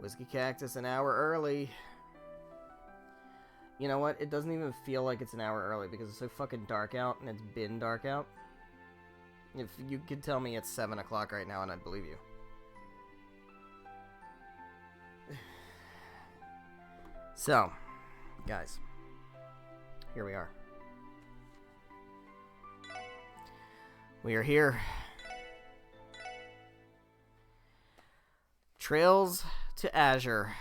Whiskey Cactus an hour early. You know what? It doesn't even feel like it's an hour early because it's so fucking dark out, and it's been dark out. If you could tell me it's 7 o'clock right now, and I'd believe you. So, guys, here we are. We are here. Trails to Azure.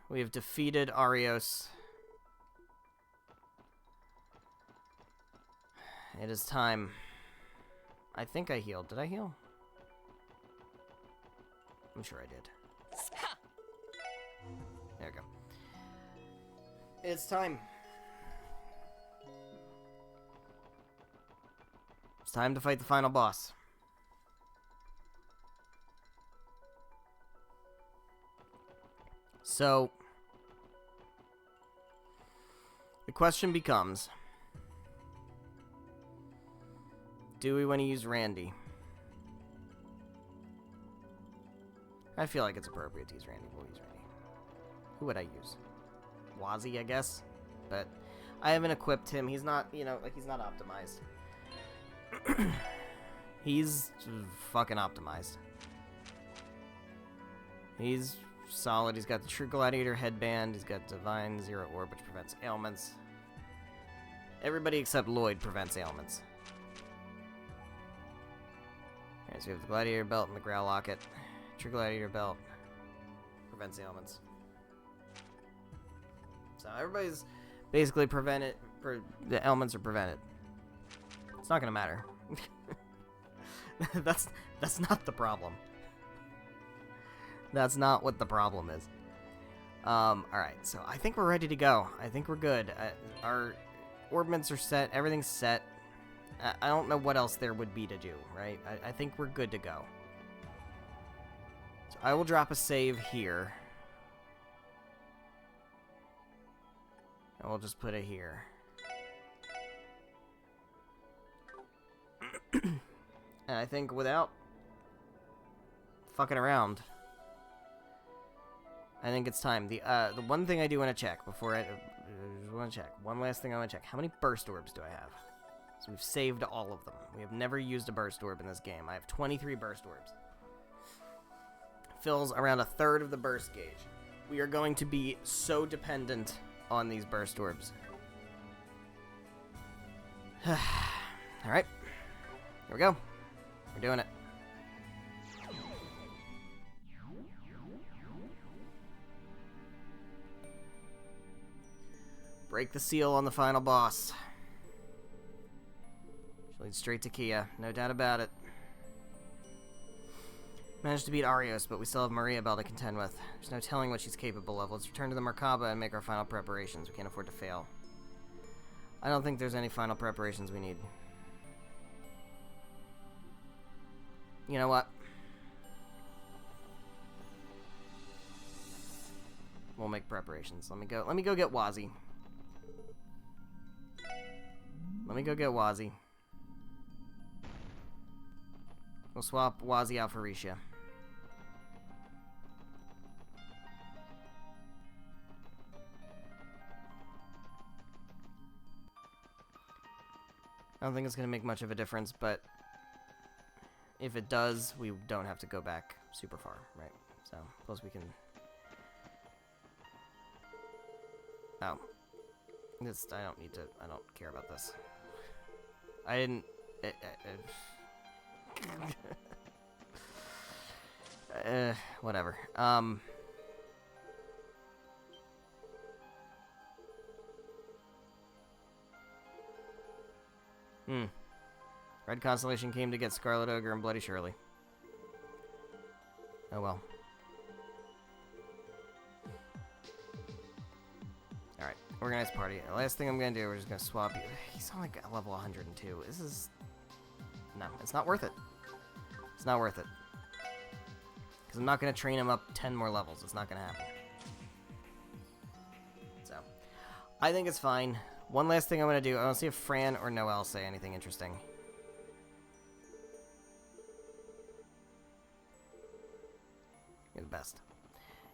We have defeated Arios. It is time. I think I healed. Did I heal? I'm sure I did. There we go. It's time. It's time to fight the final boss. So, the question becomes, do we want to use Randy? I feel like it's appropriate to use Randy. We'll use Randy. Who would I use? Wazzy, I guess. But I haven't equipped him. He's not, you know, like, he's not optimized. He's fucking optimized. He's solid. He's got the True Gladiator headband. He's got Divine Zero Orb, which prevents ailments. Everybody except Lloyd prevents ailments. Alright, so we have the Gladiator belt and the Grail Locket. True Gladiator belt prevents ailments. So everybody's basically prevented. The ailments are prevented. It's not gonna matter. That's not the problem. That's not what the problem is. Alright, so I think we're ready to go. I think we're good. Our orbments are set. Everything's set. I don't know what else there would be to do, right? I think we're good to go. So I will drop a save here. And we'll just put it here. And I think without fucking around, I think it's time. The one thing I do want to check before I want to check. One last thing I want to check. How many burst orbs do I have? So we've saved all of them. We have never used a burst orb in this game. I have 23 burst orbs. Fills around a third of the burst gauge. We are going to be so dependent on these burst orbs. Alright. Here we go. We're doing it. Break the seal on the final boss. She leads straight to Kia, no doubt about it. Managed to beat Arios, but we still have Maria Bell to contend with. There's no telling what she's capable of. Let's return to the Merkaba and make our final preparations. We can't afford to fail. I don't think there's any final preparations we need. You know what? We'll make preparations. Let me go get Wazzy. Let me go get Wazzy. We'll swap Wazzy out for Risha. I don't think it's going to make much of a difference, but if it does, we don't have to go back super far, right? So, plus we can... Oh. I don't need to... I don't care about this. I didn't... Whatever. Red Constellation came to get Scarlet Ogre and Bloody Shirley. Oh well. Alright, organized party. The last thing I'm gonna do, we're just gonna swap you. He's on like level 102. This is... No, it's not worth it. It's not worth it. Because I'm not gonna train him up 10 more levels. It's not gonna happen. So, I think it's fine. One last thing I'm gonna do. I want to see if Fran or Noelle say anything interesting. You're the best.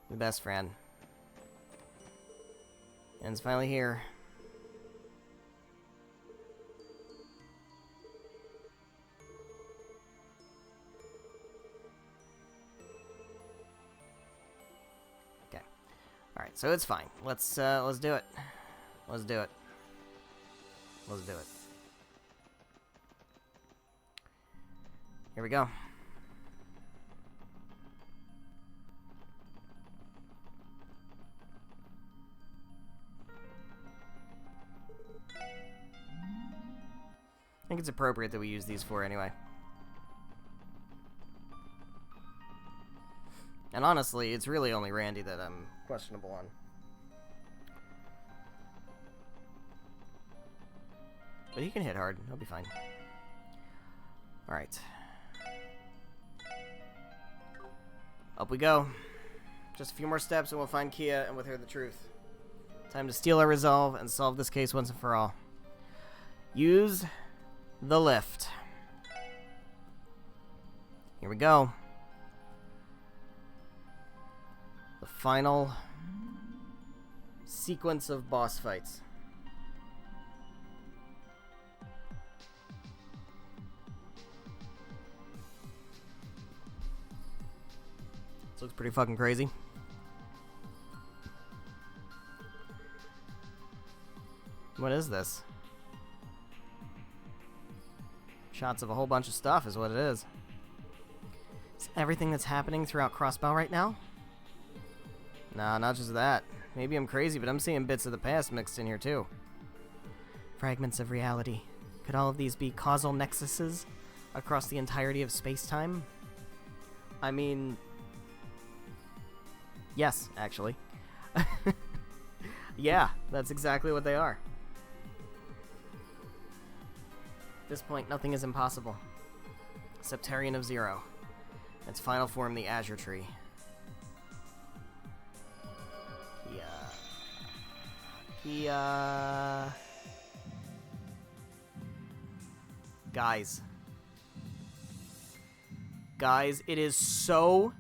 The best friend. And it's finally here. Okay. Alright, so it's fine. Let's do it. Let's do it. Let's do it. Here we go. I think it's appropriate that we use these four anyway. And honestly, it's really only Randy that I'm questionable on. But he can hit hard. He'll be fine. Alright. Up we go. Just a few more steps and we'll find Kia and with her the truth. Time to steal our resolve and solve this case once and for all. Use the lift. Here we go. The final sequence of boss fights. This looks pretty fucking crazy. What is this? Shots of a whole bunch of stuff is what it is. Is everything that's happening throughout Crossbow right now? Nah, not just that. Maybe I'm crazy, but I'm seeing bits of the past mixed in here too. Fragments of reality. Could all of these be causal nexuses across the entirety of space-time? I mean... yes, actually. Yeah, that's exactly what they are. At this point, nothing is impossible. Septarian of Zero. Its final form, the Azure tree. Guys. Guys, it is so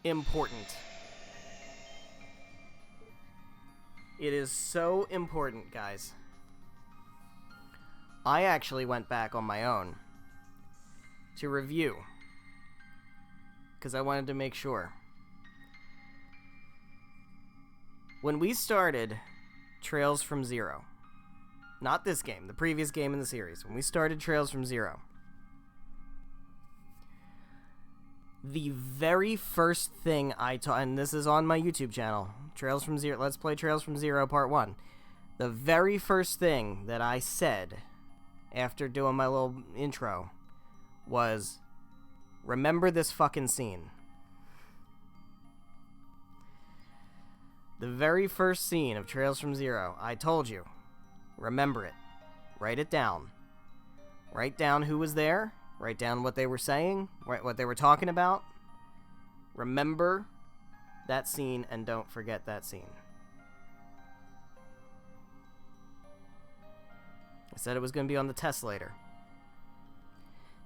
important. It is so important, guys. I actually went back on my own to review because I wanted to make sure. When we started Trails from Zero, not this game, the previous game in the series, when we started Trails from Zero, the very first thing I taught, and this is on my YouTube channel, Trails from Zero, Let's Play Trails from Zero Part 1, the very first thing that I said after doing my little intro was, remember this fucking scene. The very first scene of Trails from Zero, I told you, remember it. Write it down. Write down who was there. Write down what they were saying, what they were talking about. Remember that scene and don't forget that scene. I said it was going to be on the test later.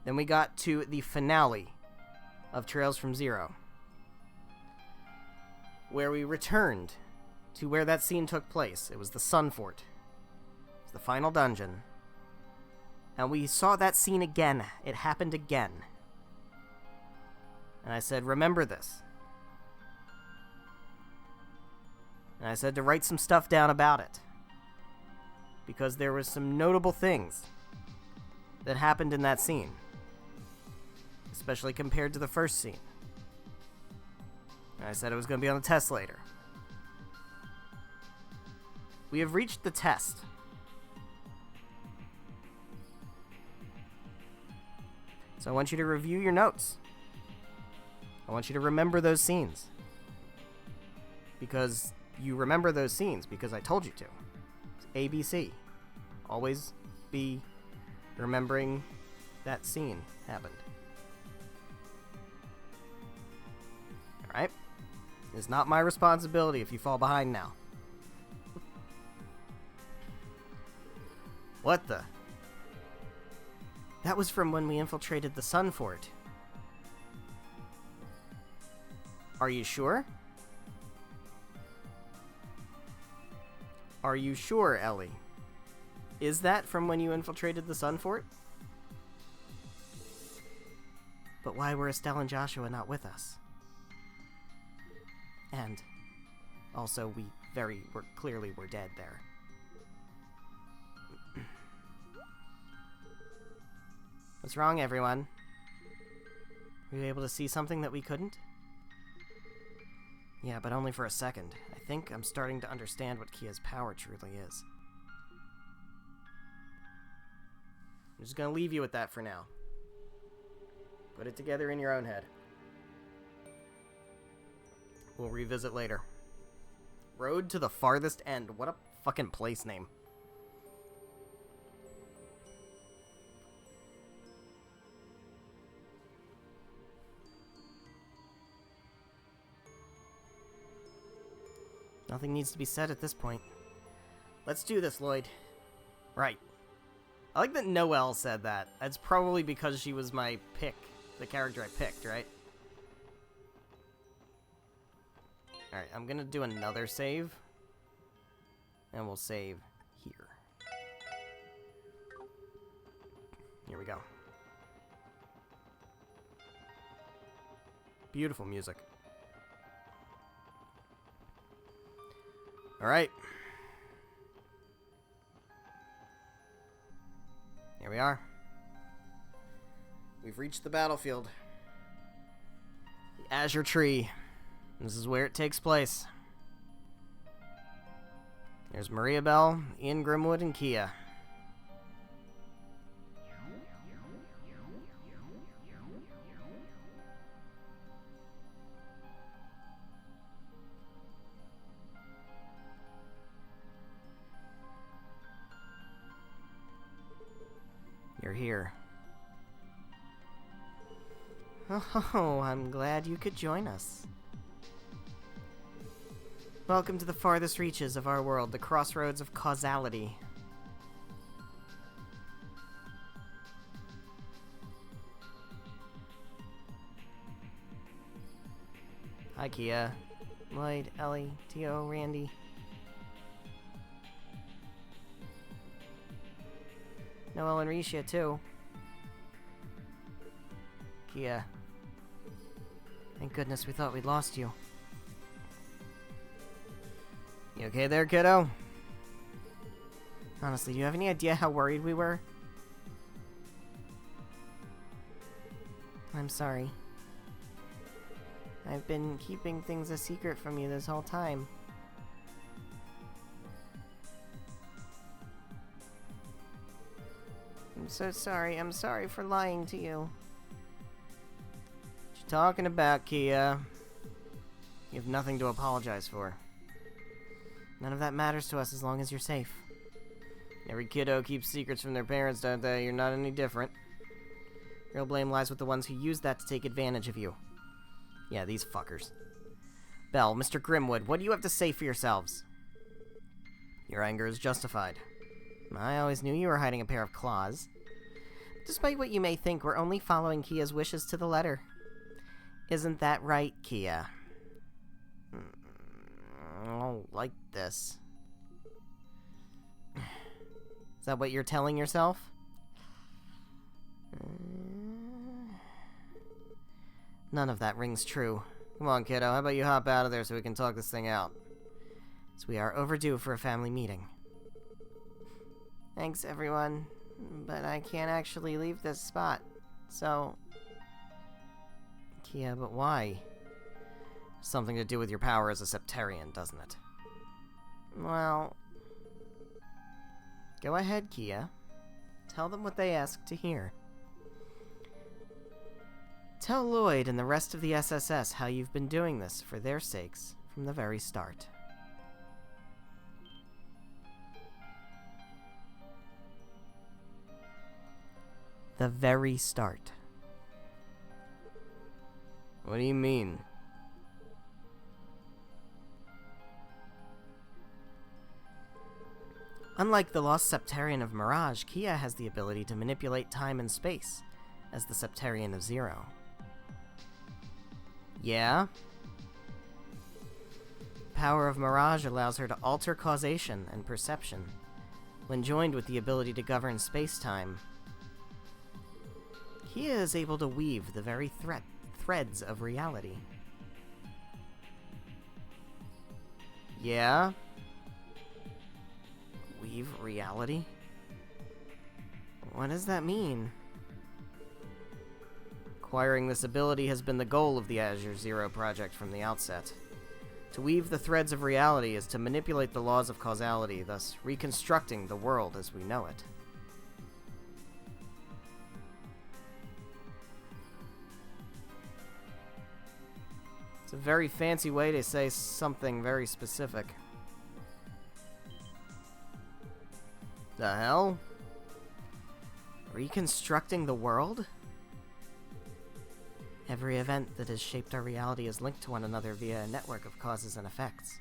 Then we got to the finale of Trails from Zero, where we returned to where that scene took place. It was the Sun Fort. It was the final dungeon. And we saw that scene again. It happened again. And I said, remember this. And I said to write some stuff down about it. Because there was some notable things that happened in that scene. Especially compared to the first scene. And I said it was going to be on the test later. We have reached the test. So I want you to review your notes. I want you to remember those scenes. Because you remember those scenes because I told you to. It's ABC. Always be remembering that scene happened. Alright? It's not my responsibility if you fall behind now. What the? That was from when we infiltrated the Sun Fort. Are you sure? Are you sure, Ellie? Is that from when you infiltrated the Sun Fort? But why were Estelle and Joshua not with us? And also, we clearly were dead there. What's wrong, everyone? Were you able to see something that we couldn't? Yeah, but only for a second. I think I'm starting to understand what Kia's power truly is. I'm just gonna leave you with that for now. Put it together in your own head. We'll revisit later. Road to the Farthest End. What a fucking place name. Nothing needs to be said at this point. Let's do this, Lloyd. Right. I like that Noelle said that. That's probably because she was my pick. The character I picked, right? Alright, I'm gonna do another save. And we'll save here. Here we go. Beautiful music. Alright. Here we are. We've reached the battlefield. The Azure Tree. This is where it takes place. There's Maria Bell, Ian Grimwood, and Kia. You're here. Oh, I'm glad you could join us. Welcome to the farthest reaches of our world, the crossroads of causality. Hi, Kia. Lloyd, Ellie, Tio, Randy. Noelle and Risha, too. Kia. Thank goodness we thought we'd lost you. You okay there, kiddo? Honestly, do you have any idea how worried we were? I'm sorry. I've been keeping things a secret from you this whole time. I'm so sorry. I'm sorry for lying to you. What you talking about, Kia? You have nothing to apologize for. None of that matters to us as long as you're safe. Every kiddo keeps secrets from their parents, don't they? You're not any different. Real blame lies with the ones who use that to take advantage of you. Yeah, these fuckers. Belle, Mr. Grimwood, what do you have to say for yourselves? Your anger is justified. I always knew you were hiding a pair of claws. Despite what you may think, we're only following Kia's wishes to the letter. Isn't that right, Kia? I don't like this. Is that what you're telling yourself? None of that rings true. Come on, kiddo, how about you hop out of there so we can talk this thing out? So we are overdue for a family meeting. Thanks, everyone. But I can't actually leave this spot, so... Kia, but why? Something to do with your power as a Septarian, doesn't it? Well... Go ahead, Kia. Tell them what they asked to hear. Tell Lloyd and the rest of the SSS how you've been doing this for their sakes from the very start. The very start. What do you mean? Unlike the lost Septarian of Mirage, Kia has the ability to manipulate time and space as the Septarian of Zero. Yeah? power of Mirage allows her to alter causation and perception. When joined with the ability to govern space-time, Kia is able to weave the very threads of reality. Yeah? Weave reality? What does that mean? Acquiring this ability has been the goal of the Azure Zero project from the outset. To weave the threads of reality is to manipulate the laws of causality, thus reconstructing the world as we know it. It's a very fancy way to say something very specific. The hell? Reconstructing the world? Every event that has shaped our reality is linked to one another via a network of causes and effects.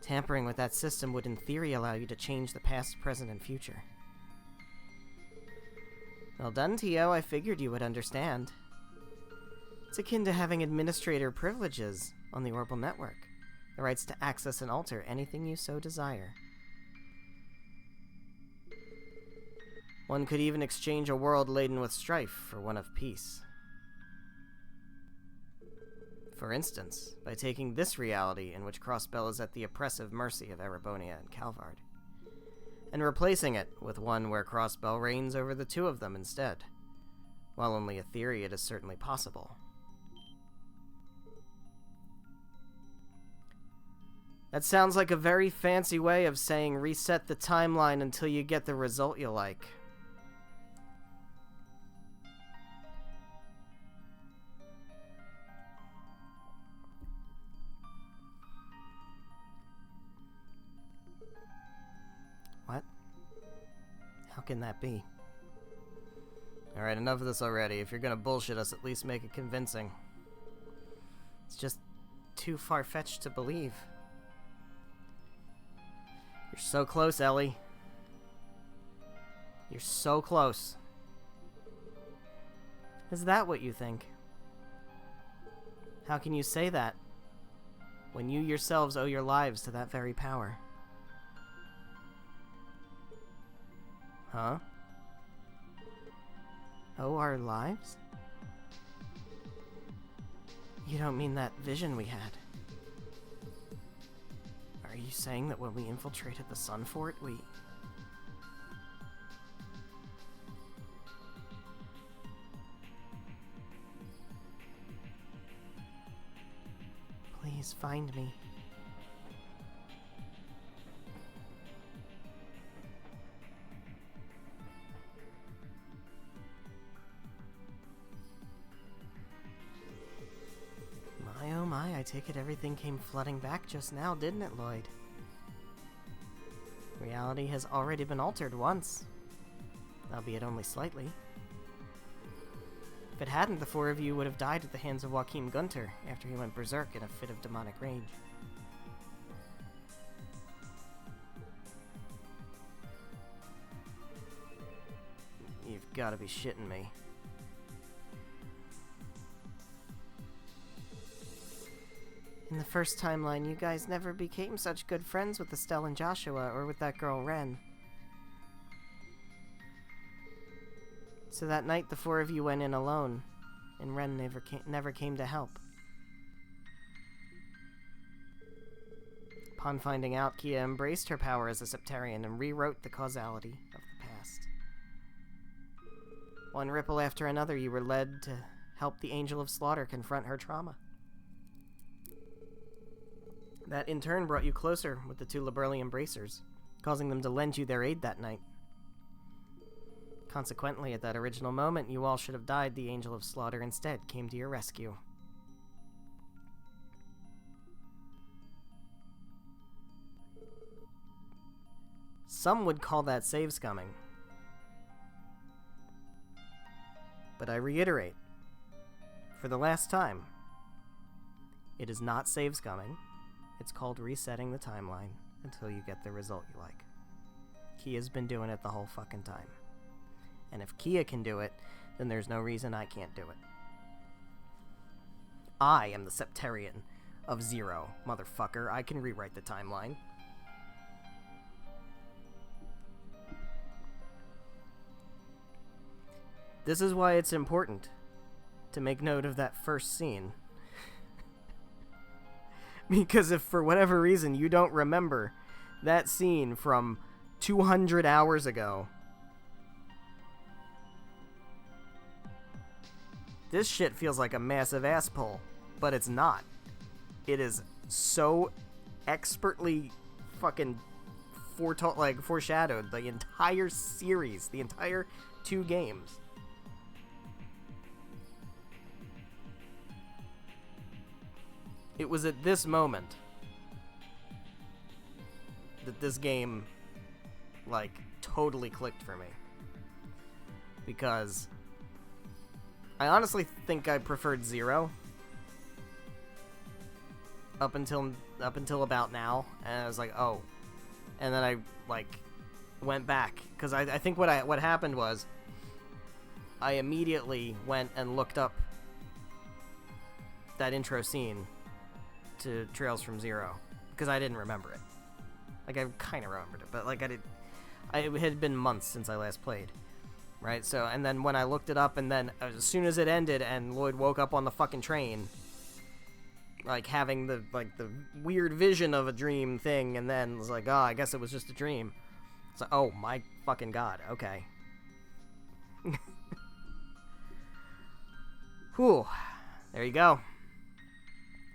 Tampering with that system would in theory allow you to change the past, present, and future. Well done, Tio. I figured you would understand. It's akin to having administrator privileges on the Orbital Network. The rights to access and alter anything you so desire. One could even exchange a world laden with strife for one of peace. For instance, by taking this reality in which Crossbell is at the oppressive mercy of Erebonia and Calvard, and replacing it with one where Crossbell reigns over the two of them instead. While only a theory, it is certainly possible. That sounds like a very fancy way of saying reset the timeline until you get the result you like. What? How can that be? Alright, enough of this already. If you're gonna bullshit us, at least make it convincing. It's just too far-fetched to believe. You're so close, Ellie. You're so close. Is that what you think? How can you say that when you yourselves owe your lives to that very power? Huh? Oh, our lives? You don't mean that vision we had? Are you saying that when we infiltrated the Sun Fort, we... Please find me. My oh my, I take it everything came flooding back just now, didn't it, Lloyd? Reality has already been altered once, albeit only slightly. If it hadn't, the four of you would have died at the hands of Joachim Gunter after he went berserk in a fit of demonic rage. You've got to be shitting me. In the first timeline, you guys never became such good friends with Estelle and Joshua, or with that girl, Ren. So that night, the four of you went in alone, and Ren never came to help. Upon finding out, Kia embraced her power as a Septarian and rewrote the causality of the past. One ripple after another, you were led to help the Angel of Slaughter confront her trauma. That in turn brought you closer with the two Liberli Embracers, causing them to lend you their aid that night. Consequently, at that original moment, you all should have died. The Angel of Slaughter instead came to your rescue. Some would call that save scumming. But I reiterate, for the last time, it is not save scumming. It's called resetting the timeline until you get the result you like. Kia's been doing it the whole fucking time. And if Kia can do it, then there's no reason I can't do it. I am the Septarian. of 0, motherfucker. I can rewrite the timeline. This is why it's important to make note of that first scene. Because if for whatever reason you don't remember that scene from 200 hours ago, this shit feels like a massive ass pull, but it's not. It is so expertly fucking foreshadowed the entire series, the entire 2 games. It was at this moment that this game, like, totally clicked for me. Because I honestly think I preferred 0 up until about now, and I was like, oh. And then I, like, went back. Because I think what happened was I immediately went and looked up that intro scene to Trails from Zero, because I didn't remember it. Like, I kind of remembered it, but, like, it had been months since I last played, right? So, and then when I looked it up, and then as soon as it ended and Lloyd woke up on the fucking train, like, having the weird vision of a dream thing, and then was like, oh, I guess it was just a dream. So, oh my fucking god, okay. Whew, there you go.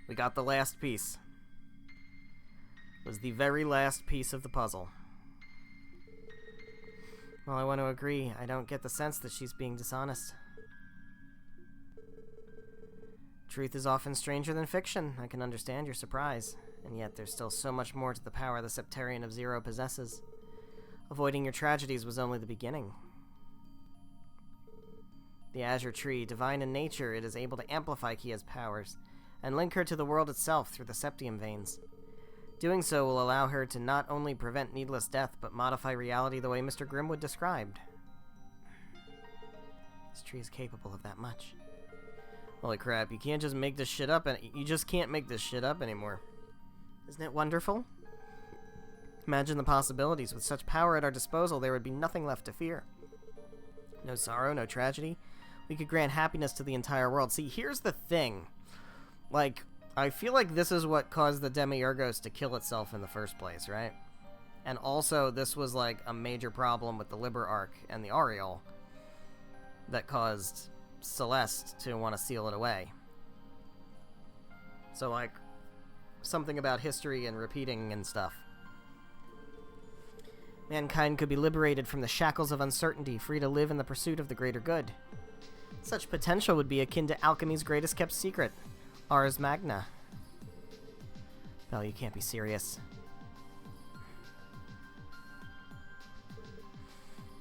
We got the last piece. It was the very last piece of the puzzle. Well, I want to agree. I don't get the sense that she's being dishonest. Truth is often stranger than fiction. I can understand your surprise. And yet there's still so much more to the power the Septarian of Zero possesses. Avoiding your tragedies was only the beginning. The Azure Tree, divine in nature, it is able to amplify Kia's powers and link her to the world itself through the septium veins. Doing so will allow her to not only prevent needless death, but modify reality the way Mr. Grimwood described. This tree is capable of that much. Holy crap, you can't just make this shit up, and you just can't make this shit up anymore. Isn't it wonderful? Imagine the possibilities. With such power at our disposal, there would be nothing left to fear. No sorrow, no tragedy. We could grant happiness to the entire world. See, here's the thing. Like, I feel like this is what caused the Demiurgos to kill itself in the first place, right? And also, this was, like, a major problem with the Liber Arc and the Aureole that caused Celeste to want to seal it away. So, like, something about history and repeating and stuff. Mankind could be liberated from the shackles of uncertainty, free to live in the pursuit of the greater good. Such potential would be akin to alchemy's greatest kept secret, Ars Magna. Belle, you can't be serious.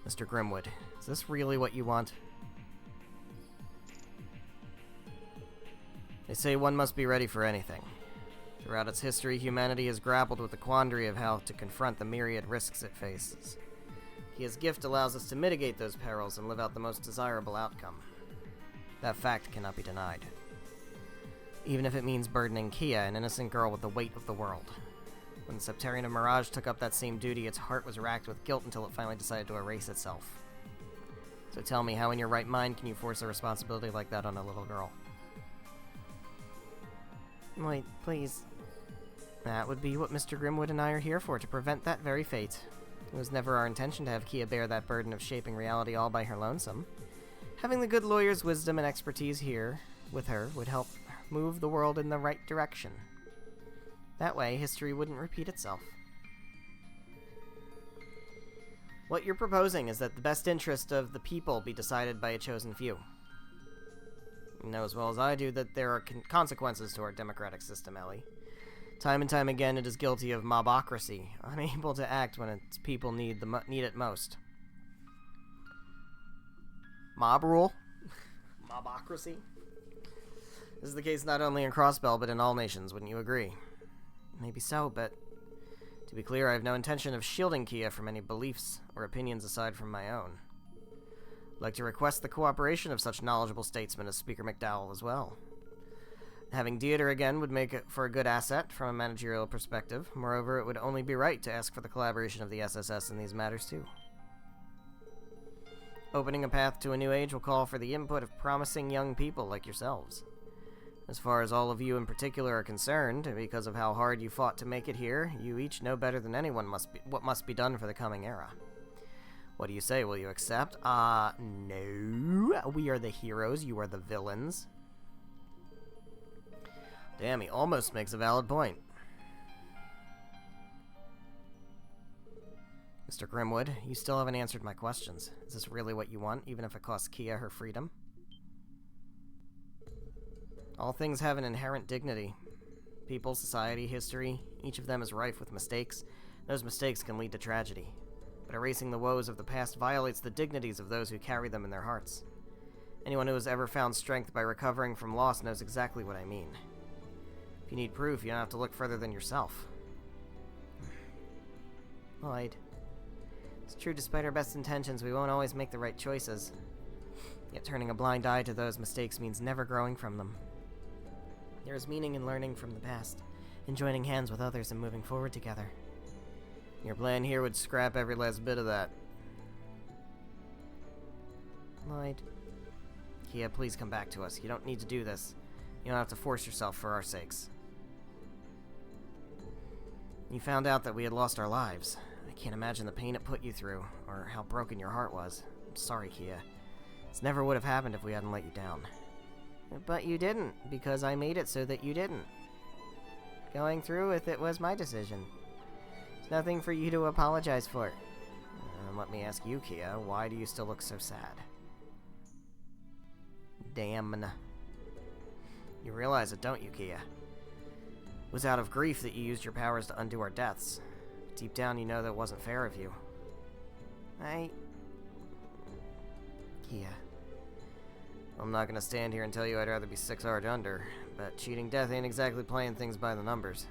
Mr. Grimwood, is this really what you want? They say one must be ready for anything. Throughout its history, humanity has grappled with the quandary of how to confront the myriad risks it faces. Kia's gift allows us to mitigate those perils and live out the most desirable outcome. That fact cannot be denied. Even if it means burdening Kia, an innocent girl, with the weight of the world. When the Septarian of Mirage took up that same duty, its heart was racked with guilt until it finally decided to erase itself. So tell me, how in your right mind can you force a responsibility like that on a little girl? Wait, please. That would be what Mr. Grimwood and I are here for, to prevent that very fate. It was never our intention to have Kia bear that burden of shaping reality all by her lonesome. Having the good lawyer's wisdom and expertise here with her would help move the world in the right direction. That way, history wouldn't repeat itself. What you're proposing is that the best interest of the people be decided by a chosen few. You know as well as I do that there are consequences to our democratic system, Ellie. Time and time again, it is guilty of mobocracy, unable to act when its people need it most. Mob rule? Mobocracy? This is the case not only in Crossbell, but in all nations, wouldn't you agree? Maybe so, but to be clear, I have no intention of shielding Kia from any beliefs or opinions aside from my own. I'd like to request the cooperation of such knowledgeable statesmen as Speaker McDowell as well. Having Dieter again would make it for a good asset from a managerial perspective. Moreover, it would only be right to ask for the collaboration of the SSS in these matters too. Opening a path to a new age will call for the input of promising young people like yourselves. As far as all of you in particular are concerned, because of how hard you fought to make it here, you each know better than anyone what must be done for the coming era. What do you say? Will you accept? No. We are the heroes, you are the villains. Damn, he almost makes a valid point. Mr. Grimwood, you still haven't answered my questions. Is this really what you want, even if it costs Kia her freedom? All things have an inherent dignity. People, society, history, each of them is rife with mistakes. Those mistakes can lead to tragedy. But erasing the woes of the past violates the dignities of those who carry them in their hearts. Anyone who has ever found strength by recovering from loss knows exactly what I mean. If you need proof, you don't have to look further than yourself. Lloyd. It's true, despite our best intentions, we won't always make the right choices. Yet turning a blind eye to those mistakes means never growing from them. There is meaning in learning from the past, in joining hands with others and moving forward together. Your plan here would scrap every last bit of that. Lloyd. Kia, please come back to us. You don't need to do this. You don't have to force yourself for our sakes. You found out that we had lost our lives. I can't imagine the pain it put you through, or how broken your heart was. I'm sorry, Kia. This never would have happened if we hadn't let you down. But you didn't, because I made it so that you didn't. Going through with it was my decision. There's nothing for you to apologize for. And let me ask you, Kia, why do you still look so sad? Damn. You realize it, don't you, Kia? It was out of grief that you used your powers to undo our deaths. Deep down, you know that wasn't fair of you. Kia. I'm not gonna stand here and tell you I'd rather be 6 hours under, but cheating death ain't exactly playing things by the numbers.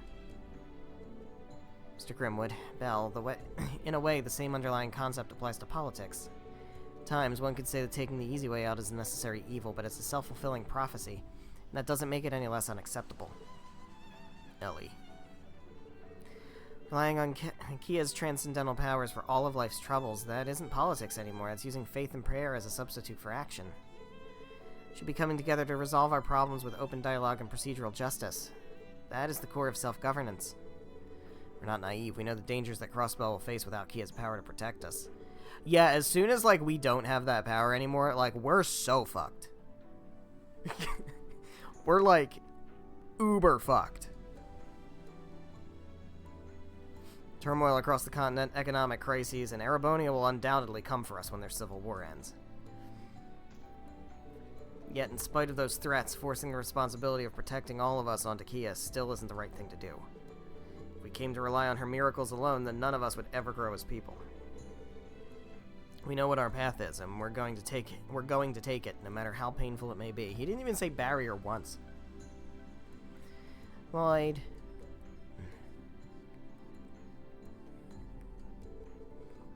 Mr. Grimwood, Bell, in a way, the same underlying concept applies to politics. At times, one could say that taking the easy way out is a necessary evil, but it's a self-fulfilling prophecy, and that doesn't make it any less unacceptable. Ellie. Relying on Kia's transcendental powers for all of life's troubles, that isn't politics anymore. It's using faith and prayer as a substitute for action. We should be coming together to resolve our problems with open dialogue and procedural justice. That is the core of self-governance. We're not naive. We know the dangers that Crossbell will face without Kia's power to protect us. Yeah, as soon as, we don't have that power anymore, we're so fucked. We're, uber fucked. Turmoil across the continent, economic crises, and Erebonia will undoubtedly come for us when their civil war ends. Yet, in spite of those threats, forcing the responsibility of protecting all of us onto Kia still isn't the right thing to do. If we came to rely on her miracles alone, then none of us would ever grow as people. We know what our path is, and we're going to take it, no matter how painful it may be. He didn't even say barrier once. Lloyd.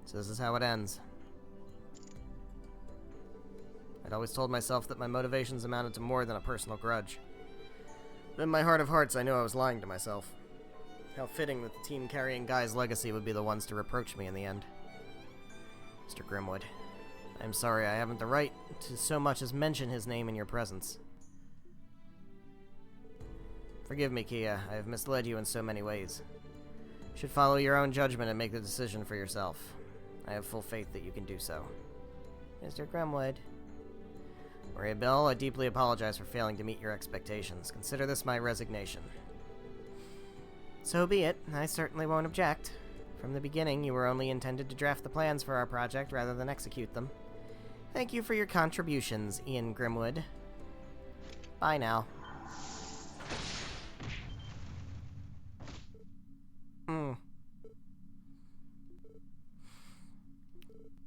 So this is how it ends. I'd always told myself that my motivations amounted to more than a personal grudge. But in my heart of hearts, I knew I was lying to myself. How fitting that the team carrying Guy's legacy would be the ones to reproach me in the end. Mr. Grimwood, I'm sorry I haven't the right to so much as mention his name in your presence. Forgive me, Kia. I have misled you in so many ways. You should follow your own judgment and make the decision for yourself. I have full faith that you can do so. Mr. Grimwood. Maria Bell, I deeply apologize for failing to meet your expectations. Consider this my resignation. So be it. I certainly won't object. From the beginning, you were only intended to draft the plans for our project rather than execute them. Thank you for your contributions, Ian Grimwood. Bye now.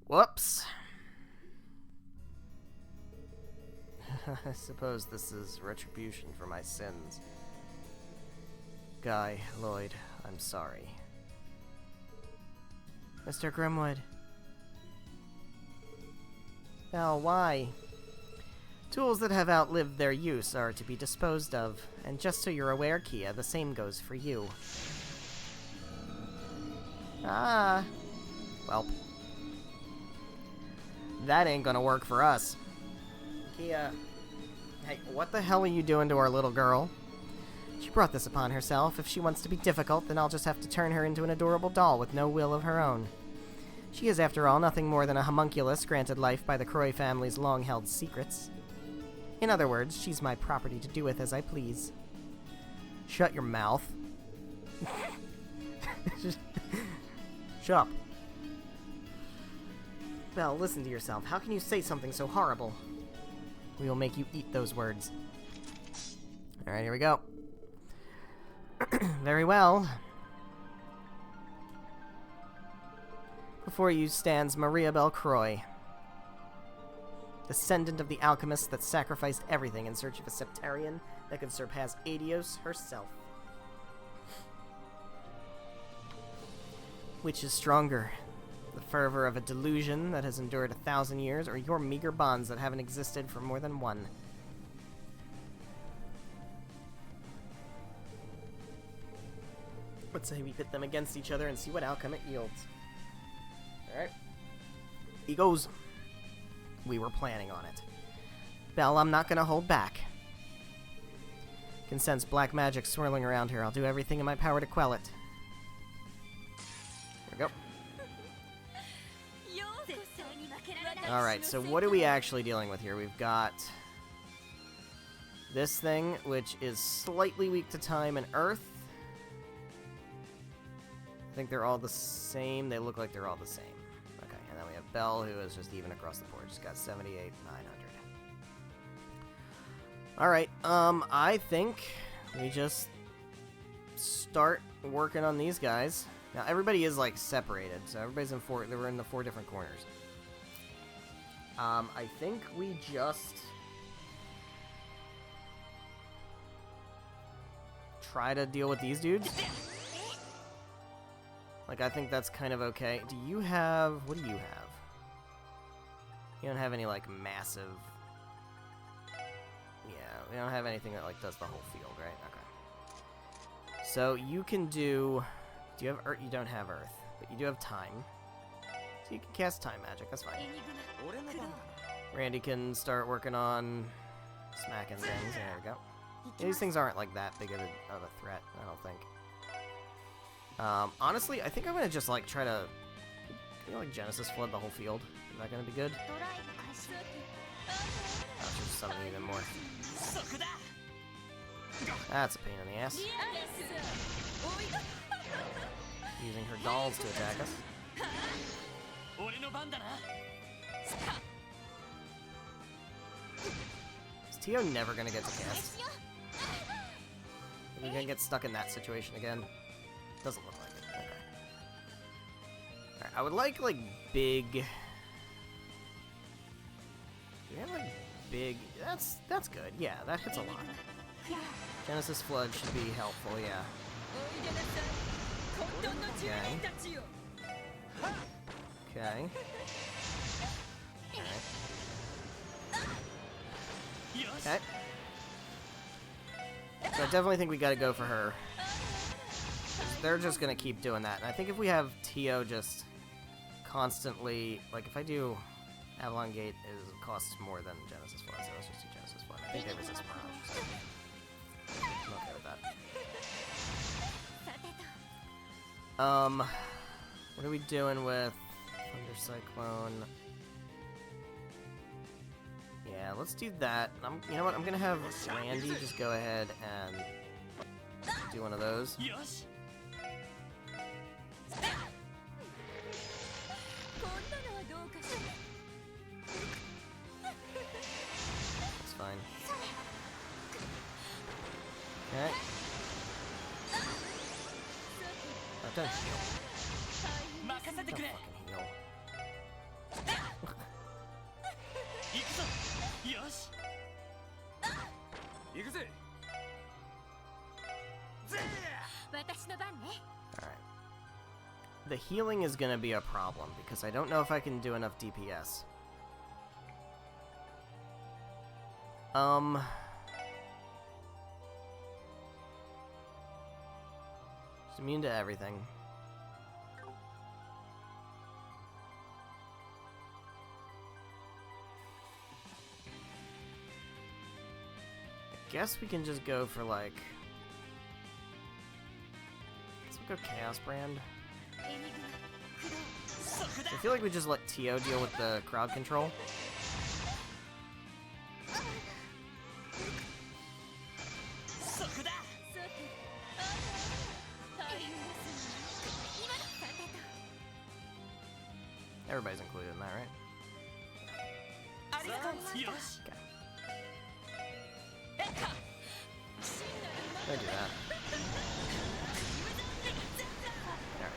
Whoops. I suppose this is retribution for my sins. Guy, Lloyd, I'm sorry. Mr. Grimwood. Bell, why? Tools that have outlived their use are to be disposed of. And just so you're aware, Kia, the same goes for you. Ah. Well. That ain't gonna work for us. Kia. Hey, what the hell are you doing to our little girl? She brought this upon herself. If she wants to be difficult, then I'll just have to turn her into an adorable doll with no will of her own. She is, after all, nothing more than a homunculus granted life by the Croy family's long-held secrets. In other words, she's my property to do with as I please. Shut your mouth. Shut up. Belle, listen to yourself. How can you say something so horrible? We will make you eat those words. Alright, here we go. Very well. Before you stands Maria Belle Croy, descendant of the alchemist that sacrificed everything in search of a septarian that could surpass Adios herself. Which is stronger? The fervor of a delusion that has endured 1,000 years, or your meager bonds that haven't existed for more than one? Let's say we pit them against each other and see what outcome it yields. Alright. He goes. We were planning on it. Belle, I'm not gonna hold back. Can sense black magic swirling around here. I'll do everything in my power to quell it. Here we go. Alright, so what are we actually dealing with here? We've got this thing, which is slightly weak to time and earth. I think they're all the same. They look like they're all the same. Okay, and then we have Belle, who is just even across the board. She's got 78, 900. Alright, I think we just start working on these guys. Now, everybody is, like, separated, so everybody's in they were in the 4 different corners. I think we just try to deal with these dudes. Like, I think that's kind of okay. Do you have... What do you have? You don't have any, like, massive... Yeah, we don't have anything that, like, does the whole field, right? Okay. So, you can do... Do you have Earth? You don't have Earth, but you do have Time. So you can cast Time Magic, that's fine. Randy can start working on smacking things. There we go. Yeah, these things aren't, like, that big of a threat, I don't think. Honestly, I think I'm gonna just, like, try to... Can you, like, Genesis flood the whole field? Is that gonna be good? I should summon even more. That's a pain in the ass. Using her dolls to attack us. Is Tio never gonna get to cast? Are we gonna get stuck in that situation again? Doesn't look like it. Okay. Alright, I would like big... Do we have, like, big... That's good. Yeah, that hits a lot. Genesis Flood should be helpful, yeah. Okay. Okay. Okay. So I definitely think we gotta go for her. They're just gonna keep doing that. And I think if we have Tio just constantly... Like, if I do... Avalon Gate costs more than Genesis Flood, so let's just do Genesis Flood. I think they resist Mirage, so... I'm okay with that. What are we doing with Thunder Cyclone? Yeah, let's do that. You know what? I'm gonna have Randy just go ahead and do one of those. That's fine. Okay. Oh, don't heal. Don't fucking heal. Alright. The healing is gonna be a problem, because I don't know if I can do enough DPS. She's immune to everything. I guess we can just go for like... Let's go Chaos Brand. I feel like we just let Tio deal with the crowd control. Everybody's included in that, right? Okay. I do that. Alright.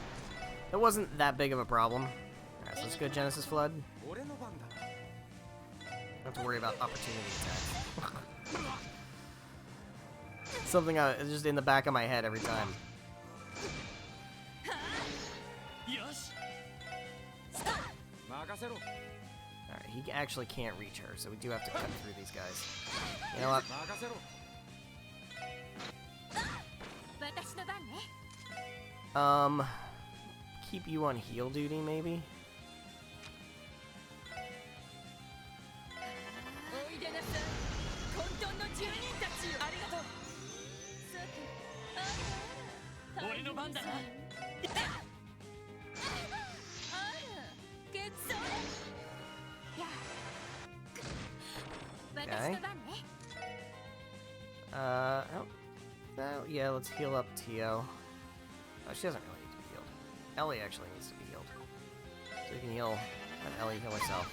That wasn't that big of a problem. Alright, so let's go Genesis Flood. Don't have to worry about opportunity attacks. Something is just in the back of my head every time. Alright, he actually can't reach her, so we do have to cut through these guys. You know what? Keep you on heal duty, maybe? Okay. Yeah, let's heal up Tio. Oh, she doesn't really need to be healed. Ellie actually needs to be healed. So we can heal, let Ellie heal herself.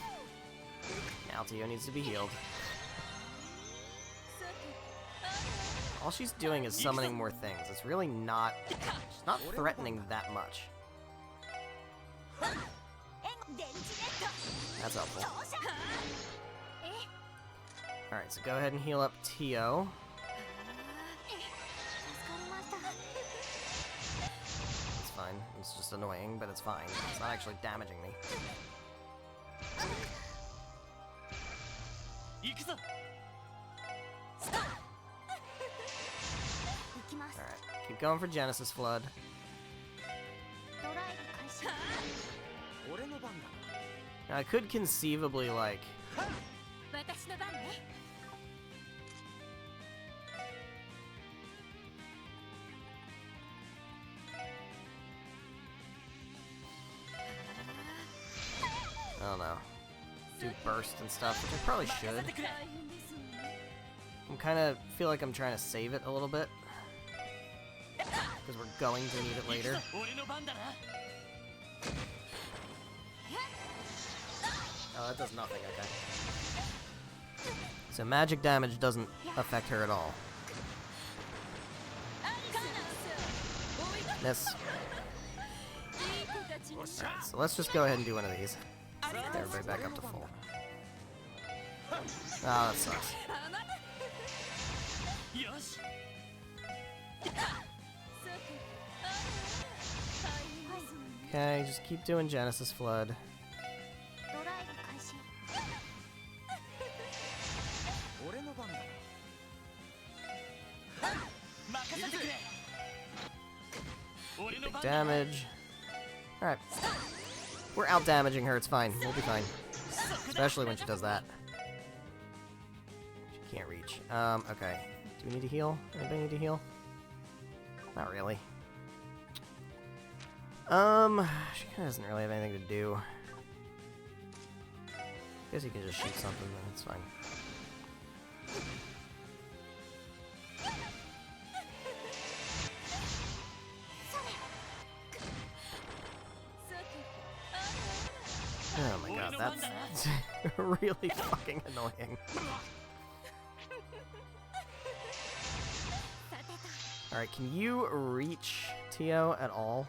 Now Tio needs to be healed. All she's doing is summoning more things. It's really not... She's not threatening that much. That's helpful. Alright, so go ahead and heal up Tio. It's fine. It's just annoying, but it's fine. It's not actually damaging me. Alright, keep going for Genesis Flood. Now, I could conceivably, like... I don't know. Do burst and stuff, which I probably should. I'm kind of feel like I'm trying to save it a little bit. Because we're going to need it later. Oh, that does nothing, okay. So magic damage doesn't affect her at all. Miss. Alright, so let's just go ahead and do one of these. Get everybody back up to full. Oh, that sucks. Okay, just keep doing Genesis Flood. Big damage. Alright. We're out damaging her, it's fine. We'll be fine. Especially when she does that. She can't reach. Okay. Do we need to heal? Anybody need to heal? Not really. She kinda doesn't really have anything to do. Guess you can just shoot something, then it's fine. Oh my god, that's really fucking annoying. Alright, can you reach Tio at all?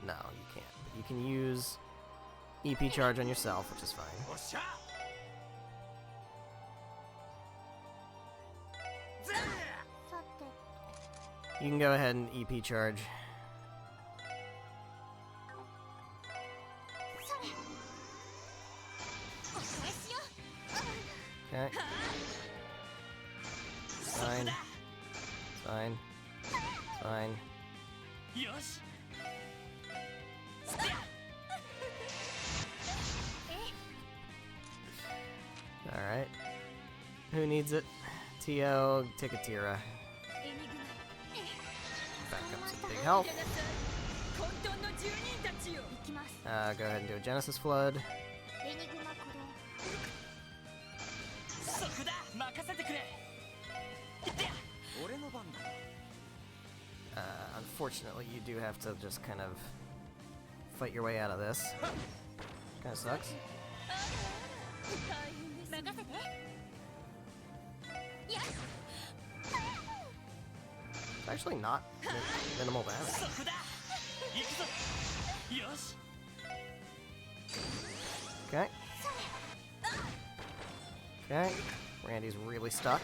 No, you can't. But you can use EP charge on yourself, which is fine. You can go ahead and EP charge. Okay. Fine. Alright. Who needs it? Tio, take a Tira. Back up some big health. Go ahead and do a Genesis Flood. Unfortunately, you do have to just kind of fight your way out of this. Kinda sucks. It's actually not minimal damage. Okay. Okay. Randy's really stuck.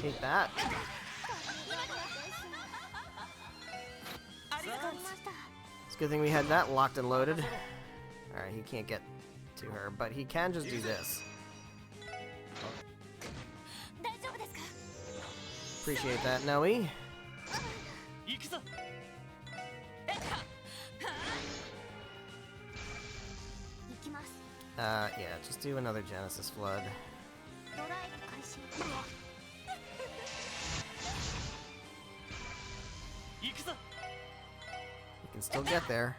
Hate that. It's a good thing we had that locked and loaded. Alright, he can't get to her, but he can just do this. Appreciate that, Noe. Yeah, just do another Genesis Flood. You can still get there.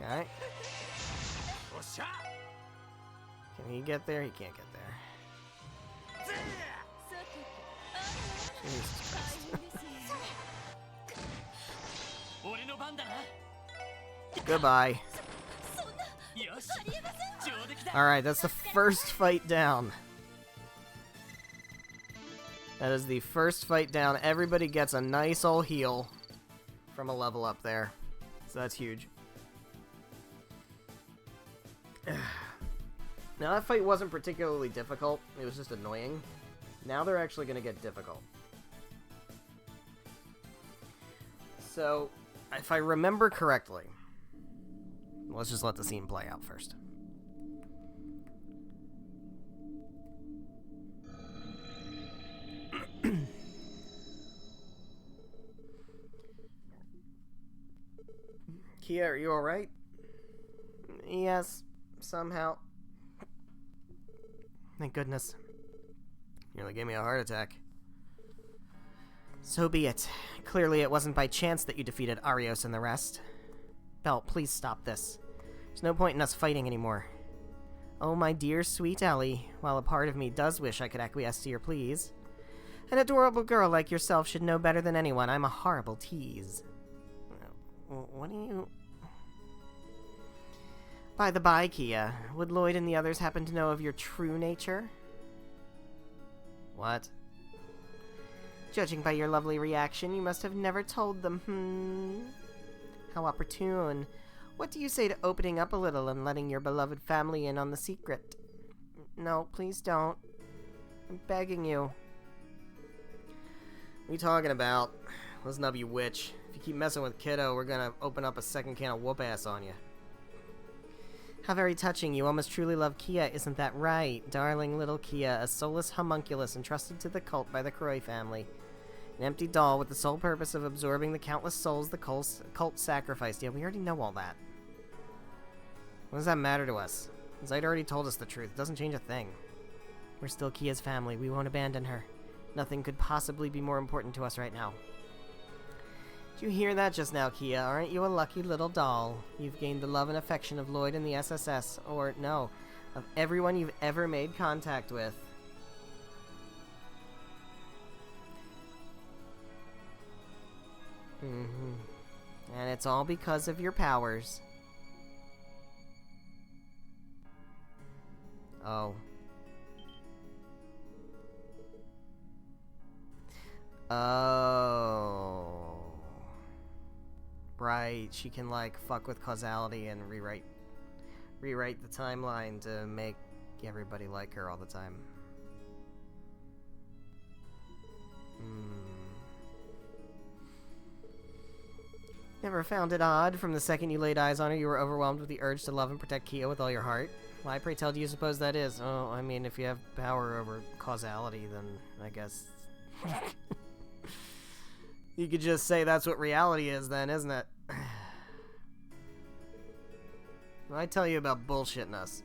Okay. Can he get there? He can't get there. Jesus Christ. Goodbye. Alright, that's the first fight down. That is the first fight down. Everybody gets a nice old heal from a level up there. So that's huge. Now that fight wasn't particularly difficult. It was just annoying. Now they're actually going to get difficult. So, if I remember correctly, let's just let the scene play out first. Kia, are you alright? Yes, somehow. Thank goodness. Nearly gave me a heart attack. So be it. Clearly it wasn't by chance that you defeated Arios and the rest. Belt, please stop this. There's no point in us fighting anymore. Oh, my dear sweet Ellie, while a part of me does wish I could acquiesce to your pleas, an adorable girl like yourself should know better than anyone I'm a horrible tease. What do you... By the by, Kia, would Lloyd and the others happen to know of your true nature? What? Judging by your lovely reaction, you must have never told them, How opportune. What do you say to opening up a little and letting your beloved family in on the secret? No, please don't. I'm begging you. What are you talking about? Listen up, you witch. If you keep messing with Kiddo, we're gonna open up a second can of whoop-ass on you. How very touching. You almost truly love Kia, isn't that right? Darling little Kia, a soulless homunculus entrusted to the cult by the Kuroi family. An empty doll with the sole purpose of absorbing the countless souls the cult sacrificed. Yeah, we already know all that. What does that matter to us? Zayt already told us the truth. It doesn't change a thing. We're still Kia's family. We won't abandon her. Nothing could possibly be more important to us right now. Did you hear that just now, Kia? Aren't you a lucky little doll? You've gained the love and affection of Lloyd and the SSS, or no, of everyone you've ever made contact with. And it's all because of your powers. Oh. Oh. Right, she can, like, fuck with causality and rewrite the timeline to make everybody like her all the time. Never found it odd? From the second you laid eyes on her, you were overwhelmed with the urge to love and protect Kia with all your heart? Why, pray tell, do you suppose that is? Oh, I mean, if you have power over causality, then I guess... you could just say that's what reality is then, isn't it? When I tell you about bullshitting us.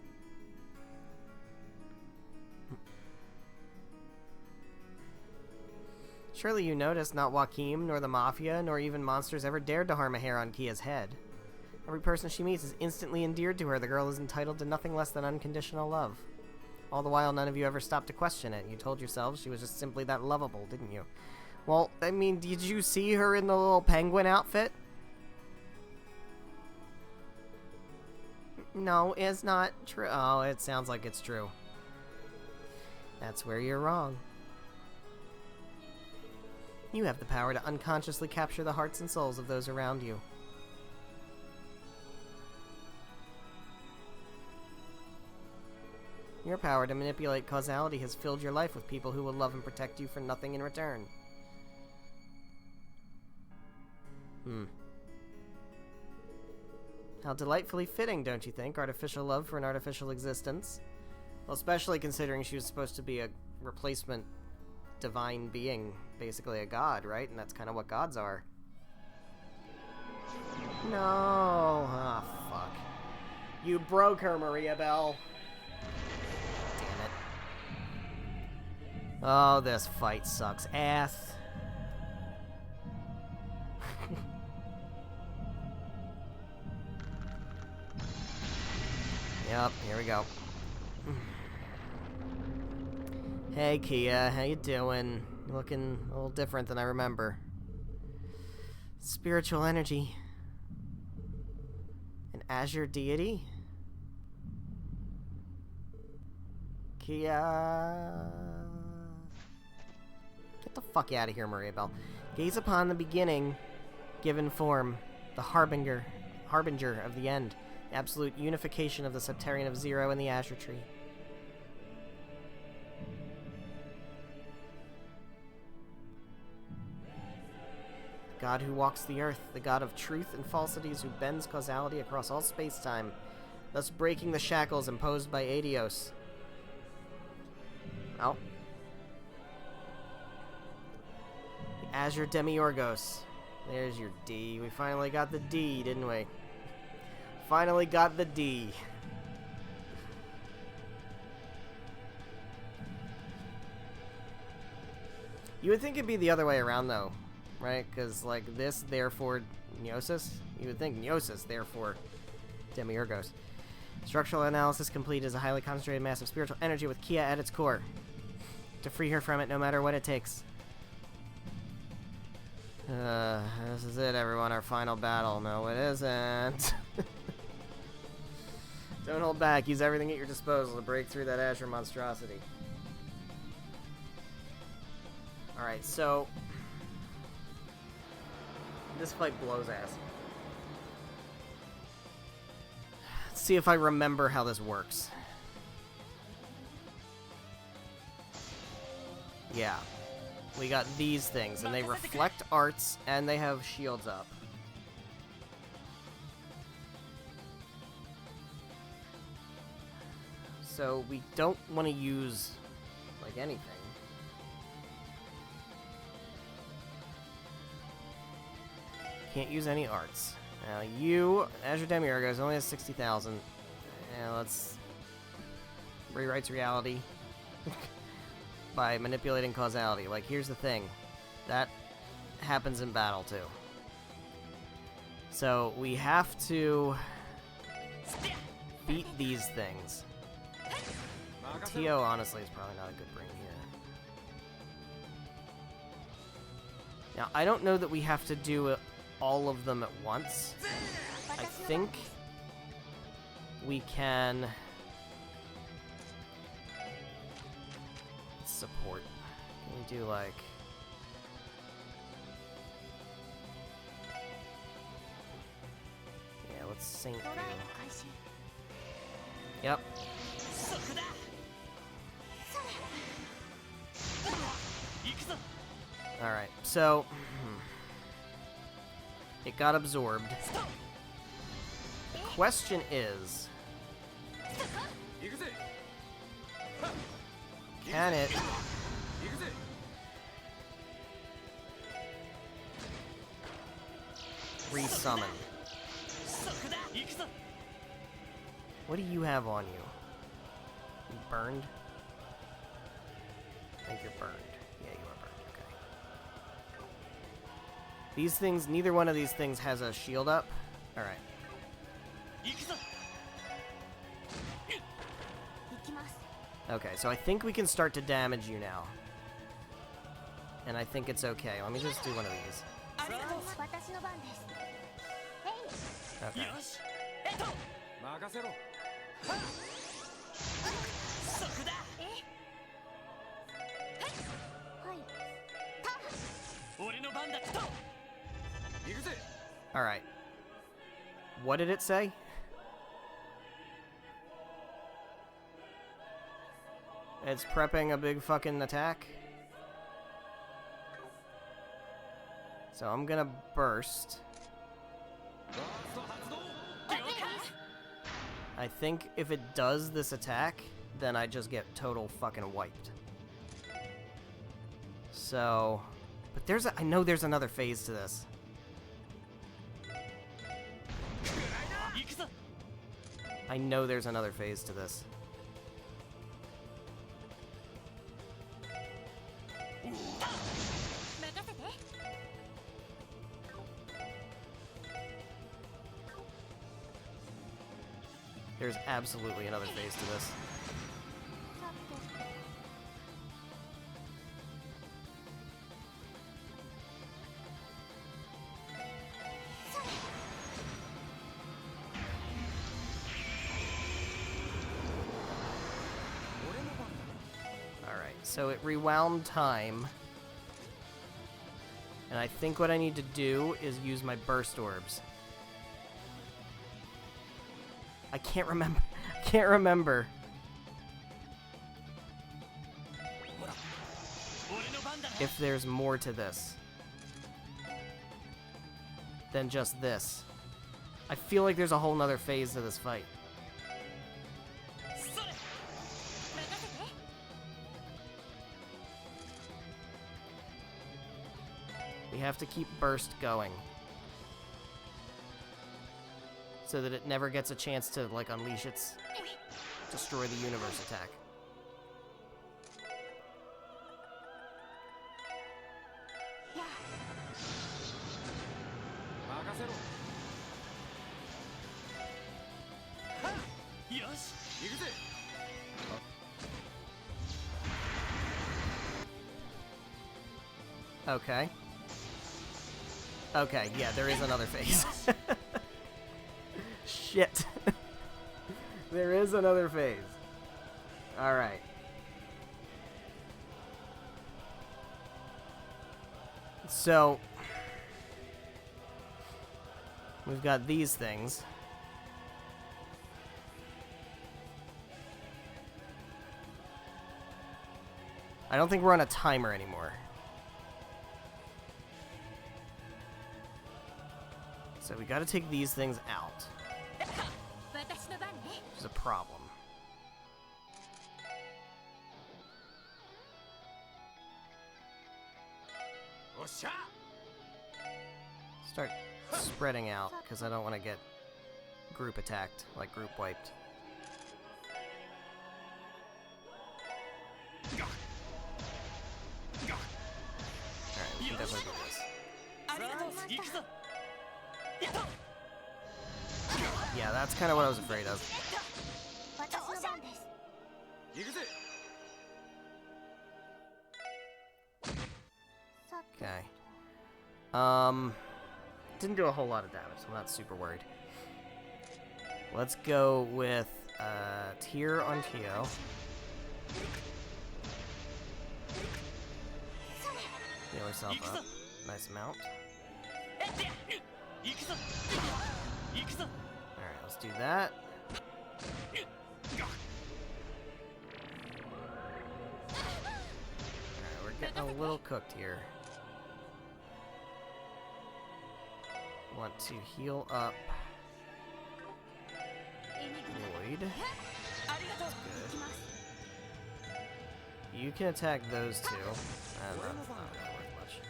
Surely you noticed not Joachim, nor the Mafia, nor even monsters ever dared to harm a hair on Kia's head. Every person she meets is instantly endeared to her. The girl is entitled to nothing less than unconditional love. All the while, none of you ever stopped to question it. You told yourselves she was just simply that lovable, didn't you? Well, I mean, did you see her in the little penguin outfit? No, it's not true. Oh, it sounds like it's true. That's where you're wrong. You have the power to unconsciously capture the hearts and souls of those around you. Your power to manipulate causality has filled your life with people who will love and protect you for nothing in return. How delightfully fitting, don't you think? Artificial love for an artificial existence. Well, especially considering she was supposed to be a replacement divine being, basically a god, right? And that's kind of what gods are. No. Ah, fuck. You broke her, Maria Bell. Damn it. Oh, this fight sucks ass. Yep, here we go. Hey, Kia, how you doing? You're looking a little different than I remember. Spiritual energy. An Azure deity? Kia... Get the fuck out of here, Maria Bell. Gaze upon the beginning, given form, the harbinger of the end, the absolute unification of the Septarian of Zero and the Azure Tree. God who walks the earth, the God of truth and falsities who bends causality across all space-time, thus breaking the shackles imposed by Adios. Oh. The Azure Demiurgos. There's your D. We finally got the D, didn't we? Finally got the D. You would think it'd be the other way around, though. Right? Because, like, this, therefore, Gnosis. You would think Gnosis, therefore, Demiurgos. Structural analysis complete is a highly concentrated mass of spiritual energy with Kia at its core. To free her from it, no matter what it takes. This is it, everyone. Our final battle. No, it isn't. Don't hold back. Use everything at your disposal to break through that Azure monstrosity. Alright, so... this fight blows ass. Let's see if I remember how this works. Yeah. We got these things, and they reflect arts, and they have shields up. So we don't want to use, like, anything. Can't use any arts. Now you, Azure Demiurgos, only has 60,000. And let's... rewrites reality. By manipulating causality. Like, here's the thing. That happens in battle, too. So, we have to... beat these things. Tio, honestly, is probably not a good bring here. Now, I don't know that we have to do all of them at once. I think we can... support. Can we do, like... yeah, let's Saint you. Yep. Alright, so... It got absorbed. The question is... can it... resummon? What do you have on you? You burned? I think you're burned. Yeah, you are burned. Okay. These things, neither one of these things has a shield up. Alright. Okay, so I think we can start to damage you now. And I think it's okay. Let me just do one of these. Okay. Alright. What did it say? It's prepping a big fucking attack. So I'm gonna burst. I think if it does this attack, then I just get total fucking wiped. So, but I know there's another phase to this. I know there's another phase to this. There's absolutely another phase to this. Alright, so it rewound time. And I think what I need to do is use my burst orbs. I can't remember. I can't remember. If there's more to this than just this. I feel like there's a whole nother phase to this fight. We have to keep burst going. So that it never gets a chance to, like, unleash its destroy the universe attack. Okay. Okay, yeah, there is another phase. Shit. There is another phase. Alright. So, we've got these things. I don't think we're on a timer anymore. So we gotta take these things out. Which is a problem. Start spreading out, because I don't want to get group attacked, like group wiped. Alright, we can definitely do this. Yeah, that's kind of what I was afraid of. Okay. Didn't do a whole lot of damage, so I'm not super worried. Let's go with Tier on Tio. Heal herself up. Nice amount. Alright, let's do that. Alright, we're getting a little cooked here. want to heal up Void. That's good. You can attack those two. That's not really worth much.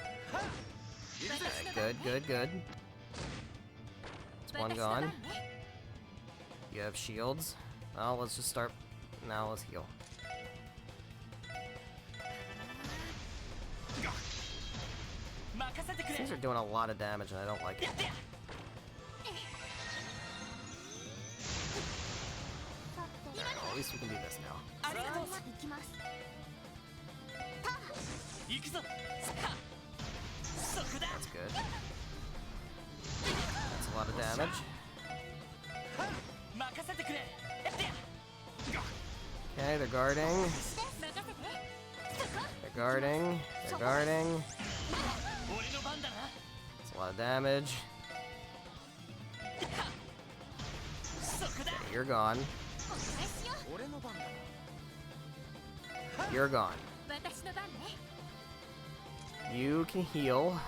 Okay, good. It's one gone. You have shields. Well, let's just start. Now let's heal. These are doing a lot of damage and I don't like it. There, well, at least we can do this now. That's good. That's a lot of damage. Okay, they're guarding. They're guarding. They're guarding. That's a lot of damage. Okay, you're gone. You're gone. You can heal.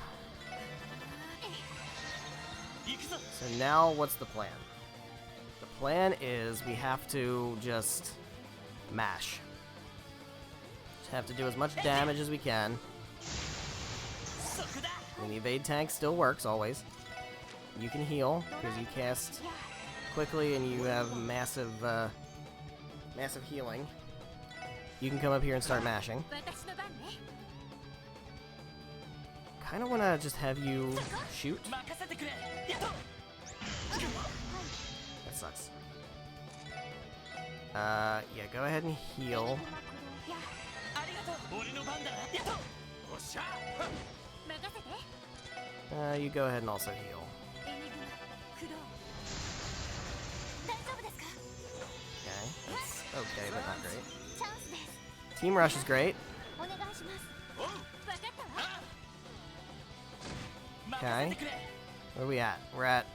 So now what's the plan? The plan is we have to just mash. Just have to do as much damage as we can. And the evade tank still works always. You can heal because you cast quickly and you have massive massive healing. You can come up here and start mashing. Kind of want to just have you shoot. That sucks. Yeah, go ahead and heal. You go ahead and also heal. Okay, that's okay, but not great. Team Rush is great. Okay. Where are we at? We're at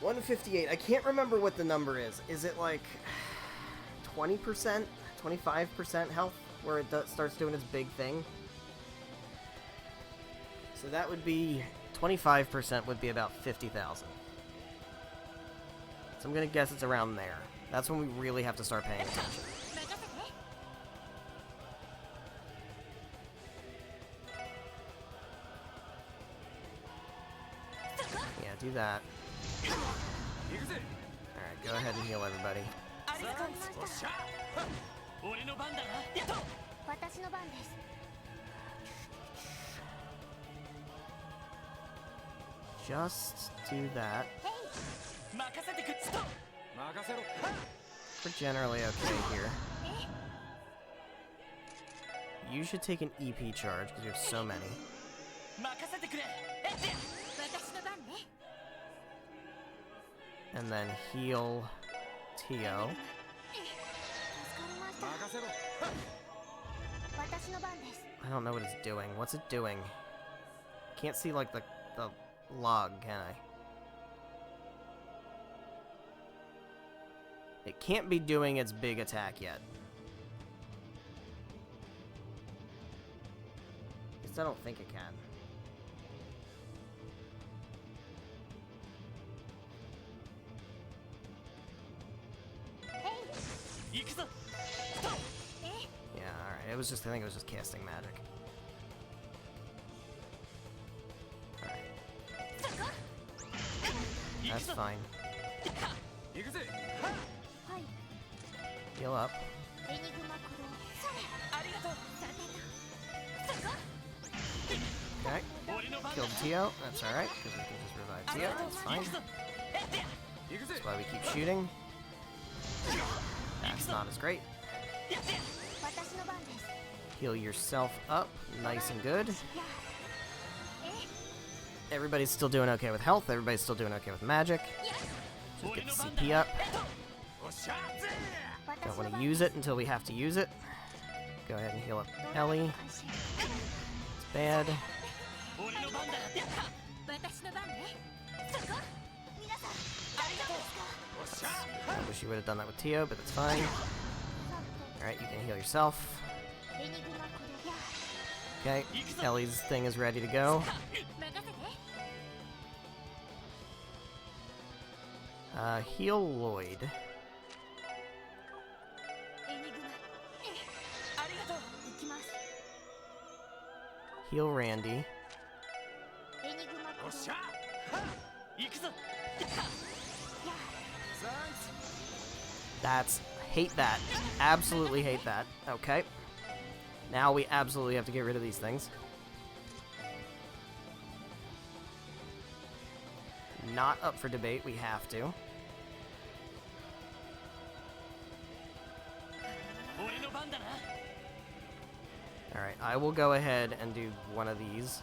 158. I can't remember what the number is. Is it like 20%? 25% health? Where it starts doing its big thing? So that would be... 25% would be about 50,000. So I'm gonna guess it's around there. That's when we really have to start paying attention. Yeah, do that. Alright, go ahead and heal everybody. Just do that. We're generally okay here. You should take an EP charge because you have so many. And then heal Tio. I don't know what it's doing. What's it doing? Can't see like the log, can I? It can't be doing its big attack yet. At least I don't think it can. Yeah, alright. It was just, I think it was just casting magic. Alright. That's fine. Heal up. Okay. Killed Tio. That's alright, because we can just revive Tio. That's fine. That's why we keep shooting. That's not as great. Heal yourself up. Nice and good. Everybody's still doing okay with health. Everybody's still doing okay with magic. Just get the CP up. Don't want to use it until we have to use it. Go ahead and heal up Ellie. It's bad. I wish you would have done that with Tio, but that's fine. Alright, you can heal yourself. Okay, Ellie's thing is ready to go. Heal Lloyd. Heal Randy. That's... hate that. Absolutely hate that. Okay. Now we absolutely have to get rid of these things. Not up for debate, we have to. Alright, I will go ahead and do one of these.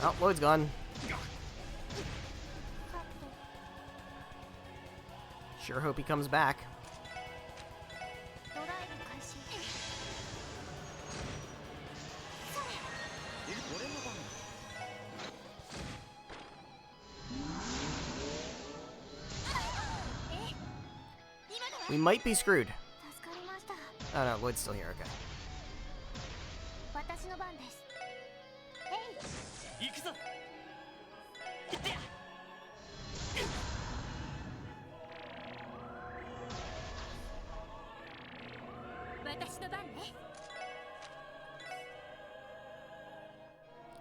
Oh, Lloyd's gone. Sure hope he comes back. We might be screwed. Oh no, Lloyd's still here, okay.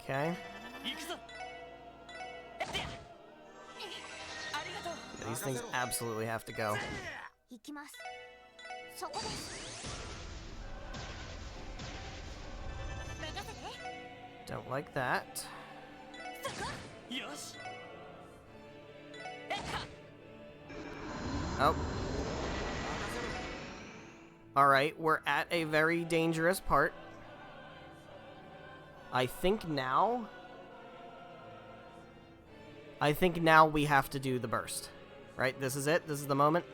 Okay. These things absolutely have to go. Don't like that. Oh. Alright, we're at a very dangerous part. I think now we have to do the burst. Right? This is it? This is the moment?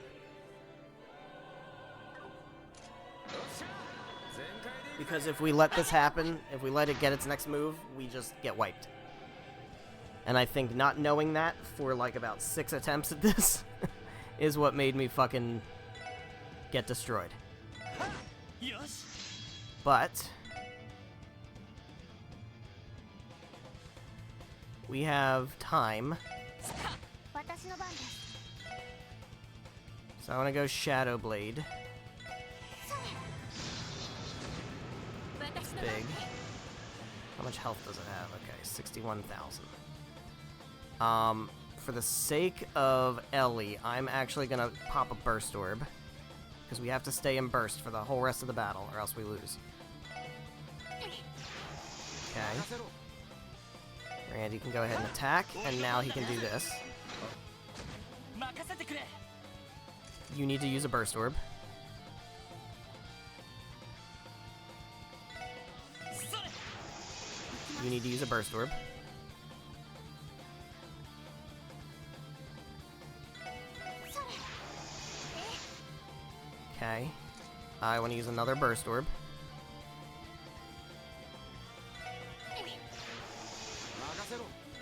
Because if we let this happen, if we let it get its next move, we just get wiped. And I think not knowing that for like about 6 attempts at this is what made me fucking get destroyed. But we have time. So I want to go Shadow Blade. It's big. How much health does it have? Okay, 61,000. For the sake of Ellie, I'm actually gonna pop a Burst Orb. Because we have to stay in Burst for the whole rest of the battle, or else we lose. Okay. Randy can go ahead and attack, and now he can do this. You need to use a Burst Orb. You need to use a Burst Orb. Okay. I want to use another Burst Orb.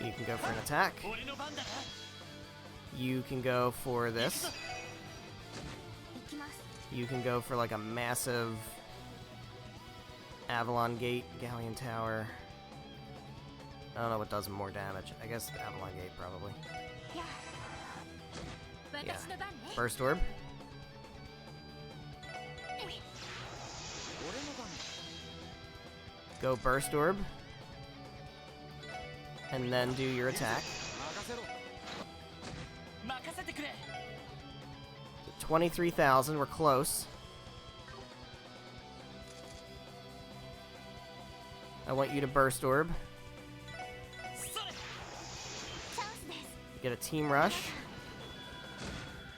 You can go for an attack. You can go for this. You can go for like a massive Avalon Gate, Galleon Tower. I don't know what does more damage. I guess the Avalon Gate probably. Yeah. Burst Orb. Go Burst Orb. And then do your attack. 23,000, we're close. I want you to Burst Orb. Get a Team Rush.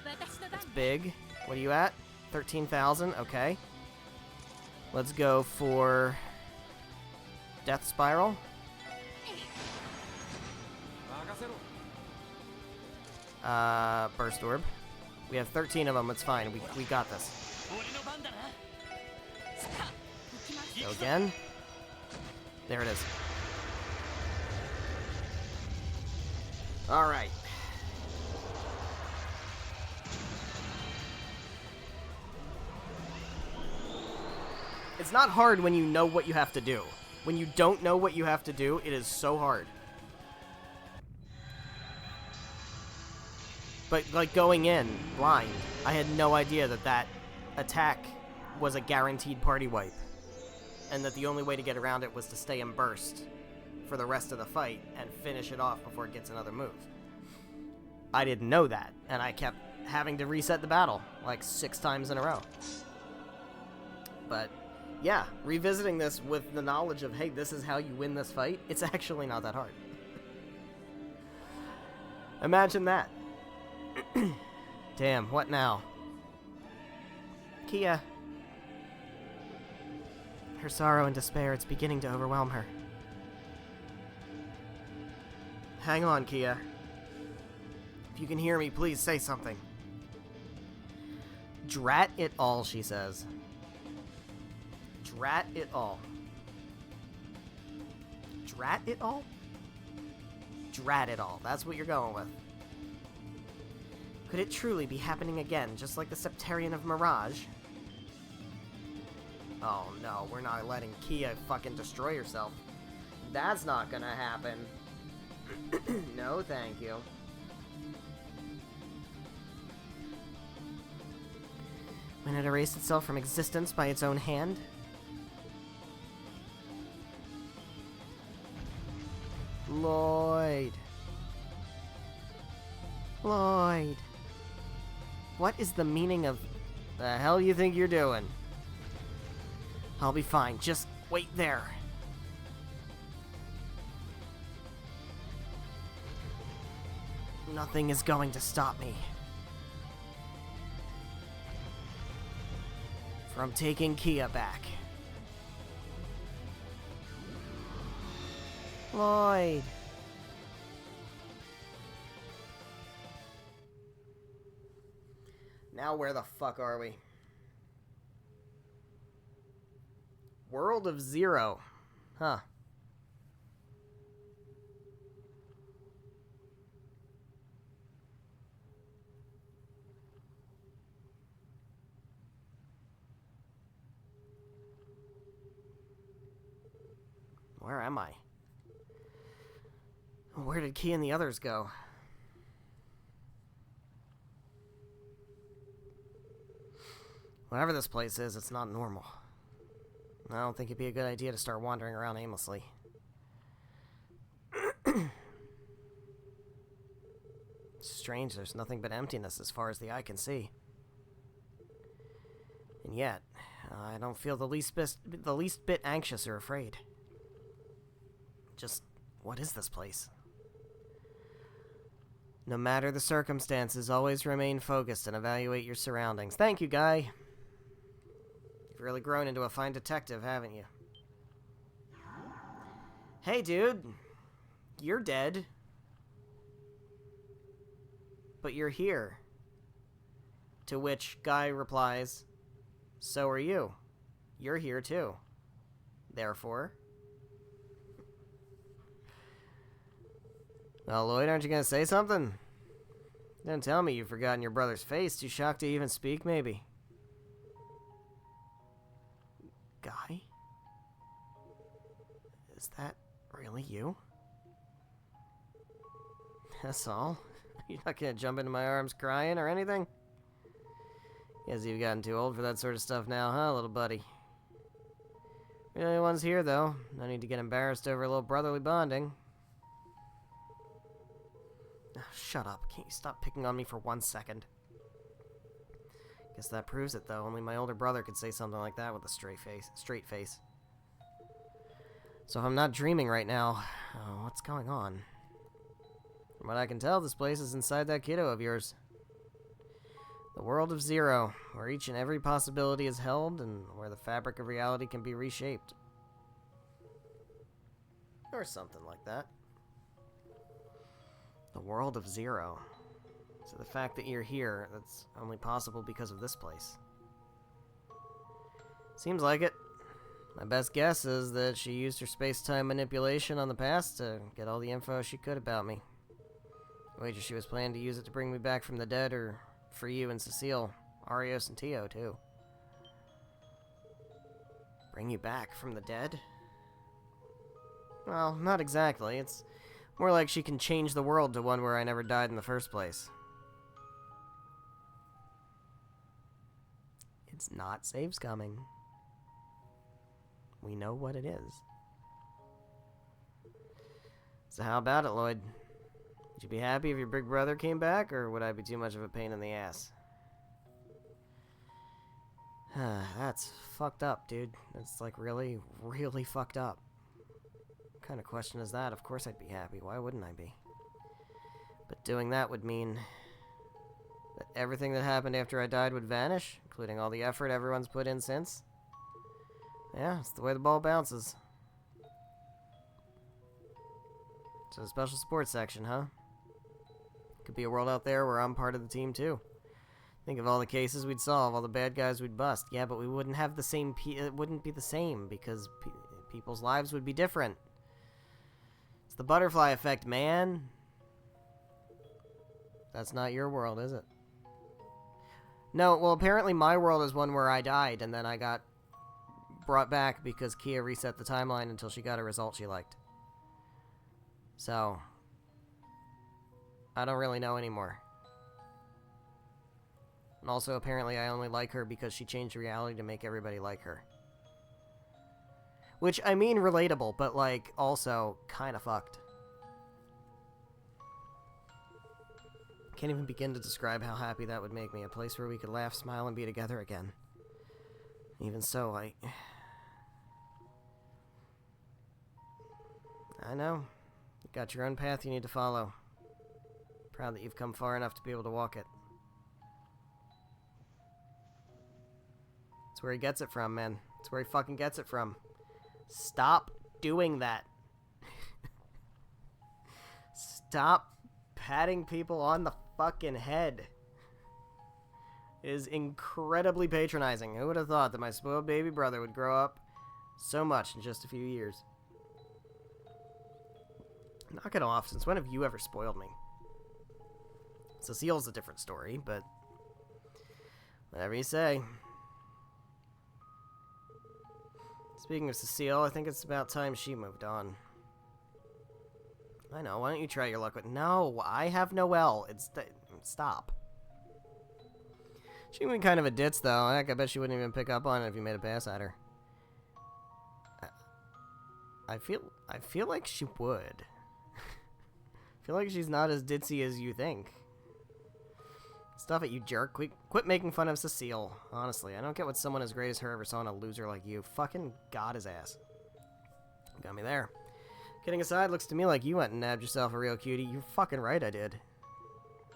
That's big. What are you at? 13,000, okay. Let's go for Death Spiral. Burst Orb. We have 13 of them, it's fine. We got this. Go again. There it is. Alright. It's not hard when you know what you have to do. When you don't know what you have to do, it is so hard. But, like, going in blind, I had no idea that that attack was a guaranteed party wipe. And that the only way to get around it was to stay in burst for the rest of the fight and finish it off before it gets another move. I didn't know that, and I kept having to reset the battle, like 6 times in a row. But, yeah, revisiting this with the knowledge of, hey, this is how you win this fight, it's actually not that hard. Imagine that. Damn, what now? Kia. Her sorrow and despair, it's beginning to overwhelm her. Hang on, Kia. If you can hear me, please say something. Drat it all, she says. Drat it all. Drat it all? Drat it all. That's what you're going with. Could it truly be happening again, just like the Septarian of Mirage? Oh no, we're not letting Kia fucking destroy herself. That's not gonna happen. No, thank you. When it erased itself from existence by its own hand? Lloyd. Lloyd. What is the meaning of the hell you think you're doing? I'll be fine. Just wait there. Nothing is going to stop me from taking Kia back. Lloyd. Now where the fuck are we? World of Zero. Huh. Where am I? Where did Key and the others go? Whatever this place is, it's not normal. I don't think it'd be a good idea to start wandering around aimlessly. It's strange, there's nothing but emptiness as far as the eye can see. And yet, I don't feel the least bit anxious or afraid. Just, what is this place? No matter the circumstances, always remain focused and evaluate your surroundings. Thank you, Guy. You've really grown into a fine detective, haven't you? Hey, dude. You're dead. But you're here. To which Guy replies, so are you. You're here, too. Therefore... Well, Lloyd, aren't you going to say something? Don't tell me you've forgotten your brother's face. Too shocked to even speak, maybe. Guy? Is that really you? That's all? You're not going to jump into my arms crying or anything? Guess you've gotten too old for that sort of stuff now, huh, little buddy? We're the only ones here, though. No need to get embarrassed over a little brotherly bonding. Oh, shut up. Can't you stop picking on me for 1 second? Guess that proves it, though. Only my older brother could say something like that with a straight face. So if I'm not dreaming right now, what's going on? From what I can tell, this place is inside that kiddo of yours. The world of Zero, where each and every possibility is held, and where the fabric of reality can be reshaped. Or something like that. The world of Zero. So the fact that you're here, that's only possible because of this place. Seems like it. My best guess is that she used her space-time manipulation on the past to get all the info she could about me. I wager she was planning to use it to bring me back from the dead, or for you and Cecile, Arios and Tio, too. Bring you back from the dead? Well, not exactly. It's more like she can change the world to one where I never died in the first place. It's not saves coming. We know what it is. So how about it, Lloyd? Would you be happy if your big brother came back, or would I be too much of a pain in the ass? That's fucked up, dude. That's like really, really fucked up. What kind of question is that? Of course I'd be happy. Why wouldn't I be? But doing that would mean that everything that happened after I died would vanish, including all the effort everyone's put in since. Yeah, it's the way the ball bounces. So the special sports section, huh? Could be a world out there where I'm part of the team too. Think of all the cases we'd solve, all the bad guys we'd bust. Yeah, but we wouldn't have the same. It wouldn't be the same because people's lives would be different. It's the butterfly effect, man. That's not your world, is it? No. Well, apparently my world is one where I died and then I got brought back because Kia reset the timeline until she got a result she liked. So I don't really know anymore. And also, apparently, I only like her because she changed reality to make everybody like her. Which, I mean, relatable, but, like, also kind of fucked. Can't even begin to describe how happy that would make me. A place where we could laugh, smile, and be together again. Even so, I know. You've got your own path you need to follow. Proud that you've come far enough to be able to walk it. That's where he gets it from, man. That's where he fucking gets it from. Stop doing that. Stop patting people on the fucking head. It is incredibly patronizing. Who would have thought that my spoiled baby brother would grow up so much in just a few years? Knock it off. Since when have you ever spoiled me? Cecile's a different story, but whatever you say. Speaking of Cecile, I think it's about time she moved on. I know, why don't you try your luck with... No, I have Noelle. Stop. She can be kind of a ditz, though. Heck, I bet she wouldn't even pick up on it if you made a pass at her. I feel like she would. I feel like she's not as ditzy as you think. Stuff it, you jerk. Quit making fun of Cecile. Honestly, I don't get what someone as great as her ever saw in a loser like you. Fucking got his ass. Got me there. Kidding aside, looks to me like you went and nabbed yourself a real cutie. You're fucking right, I did.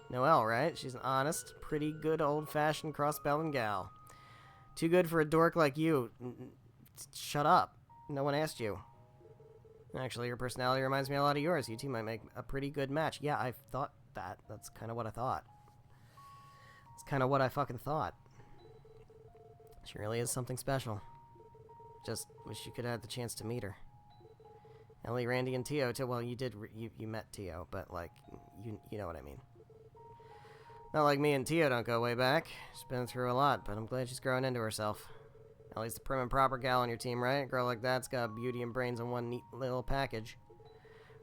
Noelle, right? She's an honest, pretty good old-fashioned cross-belling gal. Too good for a dork like you. Shut up. No one asked you. Actually, your personality reminds me a lot of yours. You two might make a pretty good match. Yeah, I thought that. That's kind of what I thought. It's kind of what I fucking thought. She really is something special. Just wish you could have had the chance to meet her. Ellie, Randy, and Tio, too. Well, you did, you met Tio, but, like, you know what I mean. Not like me and Tio don't go way back. She's been through a lot, but I'm glad she's growing into herself. Ellie's the prim and proper gal on your team, right? A girl like that's got beauty and brains in one neat little package.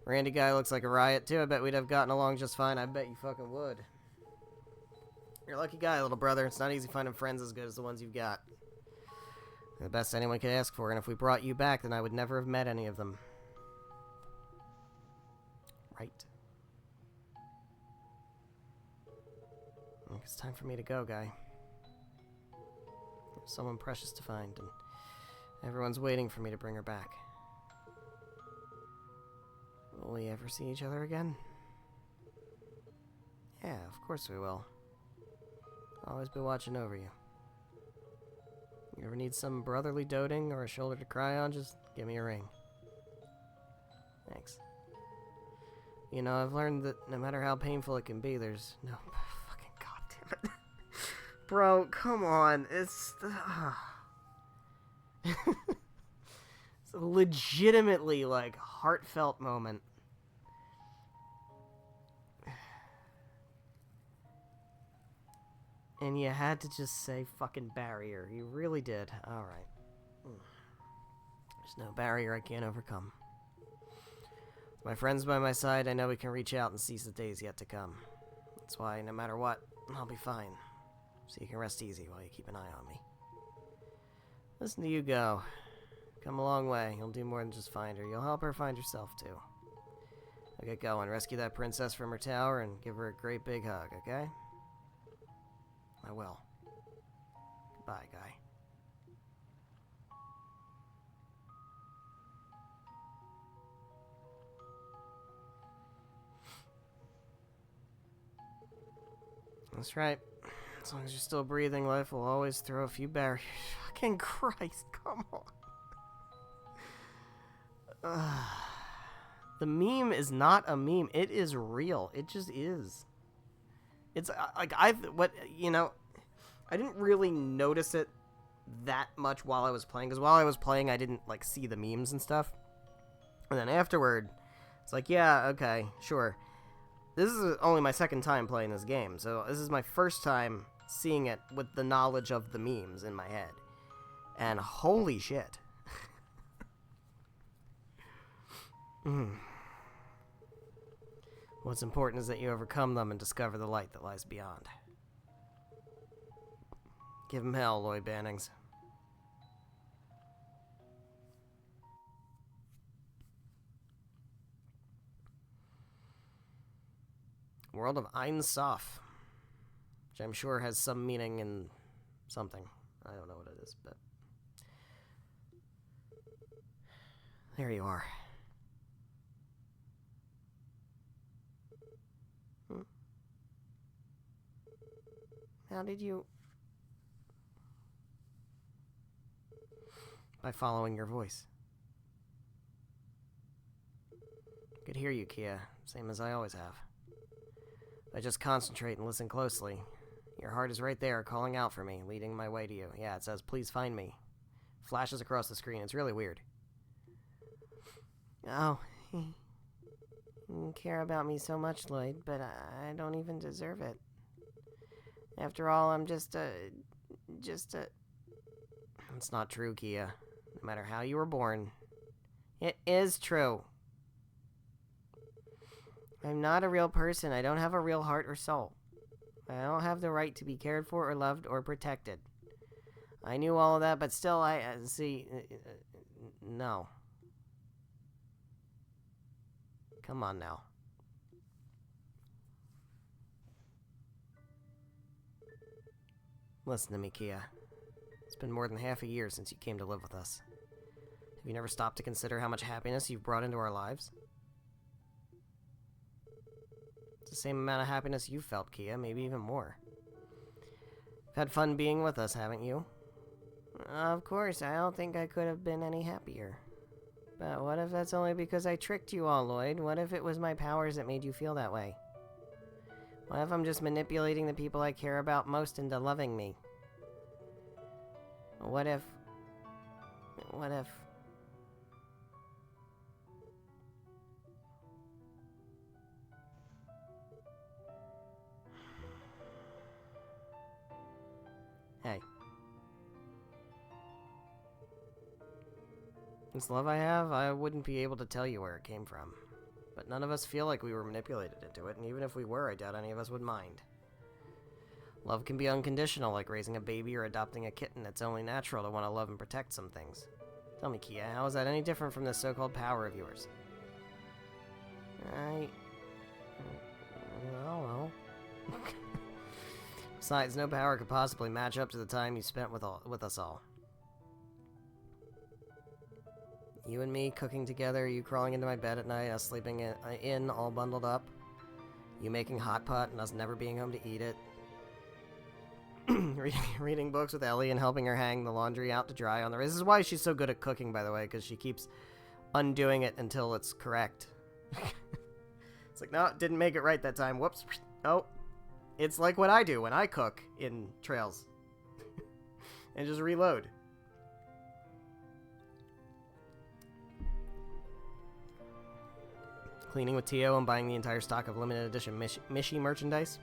Randy guy looks like a riot, too. I bet we'd have gotten along just fine. I bet you fucking would. You're a lucky guy, little brother. It's not easy finding friends as good as the ones you've got. They're the best anyone could ask for, and if we brought you back, then I would never have met any of them. Right. I think it's time for me to go, guy. There's someone precious to find, and everyone's waiting for me to bring her back. Will we ever see each other again? Yeah, of course we will. I'll always be watching over you. You ever need some brotherly doting or a shoulder to cry on, just give me a ring. Thanks. You know, I've learned that no matter how painful it can be, there's no... Fucking goddamn it. Bro, come on. It's a legitimately, like, heartfelt moment. And you had to just say fucking barrier. You really did. Alright. There's no barrier I can't overcome. My friends by my side, I know we can reach out and seize the days yet to come. That's why, no matter what, I'll be fine. So you can rest easy while you keep an eye on me. Listen to you go. Come a long way. You'll do more than just find her. You'll help her find herself, too. I'll get going. Rescue that princess from her tower and give her a great big hug, okay? I will. Goodbye, guy. That's right. As long as you're still breathing, life will always throw a few barriers. Fucking Christ, come on. The meme is not a meme. It is real. It just is. It's like I didn't really notice it that much while I was playing, because while I was playing I didn't like see the memes and stuff. And then afterward, it's like, yeah, okay, sure. This is only my second time playing this game, so this is my first time seeing it with the knowledge of the memes in my head. And holy shit. What's important is that you overcome them and discover the light that lies beyond. Give him hell, Lloyd Bannings. World of Ein Sof, which I'm sure has some meaning in something. I don't know what it is, but there you are. How did you... By following your voice. I could hear you, Kia, same as I always have. I just concentrate and listen closely. Your heart is right there, calling out for me, leading my way to you. Yeah, it says, please find me. Flashes across the screen. It's really weird. Oh, you care about me so much, Lloyd, but I don't even deserve it. After all, I'm just a... It's not true, Kia. No matter how you were born. It is true. I'm not a real person. I don't have a real heart or soul. I don't have the right to be cared for or loved or protected. I knew all of that, but still no. Come on now. Listen to me, Kia. It's been more than half a year since you came to live with us. Have you never stopped to consider how much happiness you've brought into our lives? It's the same amount of happiness you've felt, Kia, maybe even more. You've had fun being with us, haven't you? Of course, I don't think I could have been any happier. But what if that's only because I tricked you all, Lloyd? What if it was my powers that made you feel that way? What if I'm just manipulating the people I care about most into loving me? What if... Hey. This love I have, I wouldn't be able to tell you where it came from. But none of us feel like we were manipulated into it, and even if we were, I doubt any of us would mind. Love can be unconditional, like raising a baby or adopting a kitten. It's only natural to want to love and protect some things. Tell me, Kia, how is that any different from this so-called power of yours? I don't know. Besides, no power could possibly match up to the time you spent with us all. You and me cooking together, you crawling into my bed at night, us sleeping in all bundled up. You making hot pot and us never being home to eat it. Reading books with Ellie and helping her hang the laundry out to dry on the... This is why she's so good at cooking, by the way, because she keeps undoing it until it's correct. It's like, no, didn't make it right that time. Whoops. Oh. It's like what I do when I cook in Trails. And just reload. Cleaning with Tio and buying the entire stock of limited edition Mishi merchandise.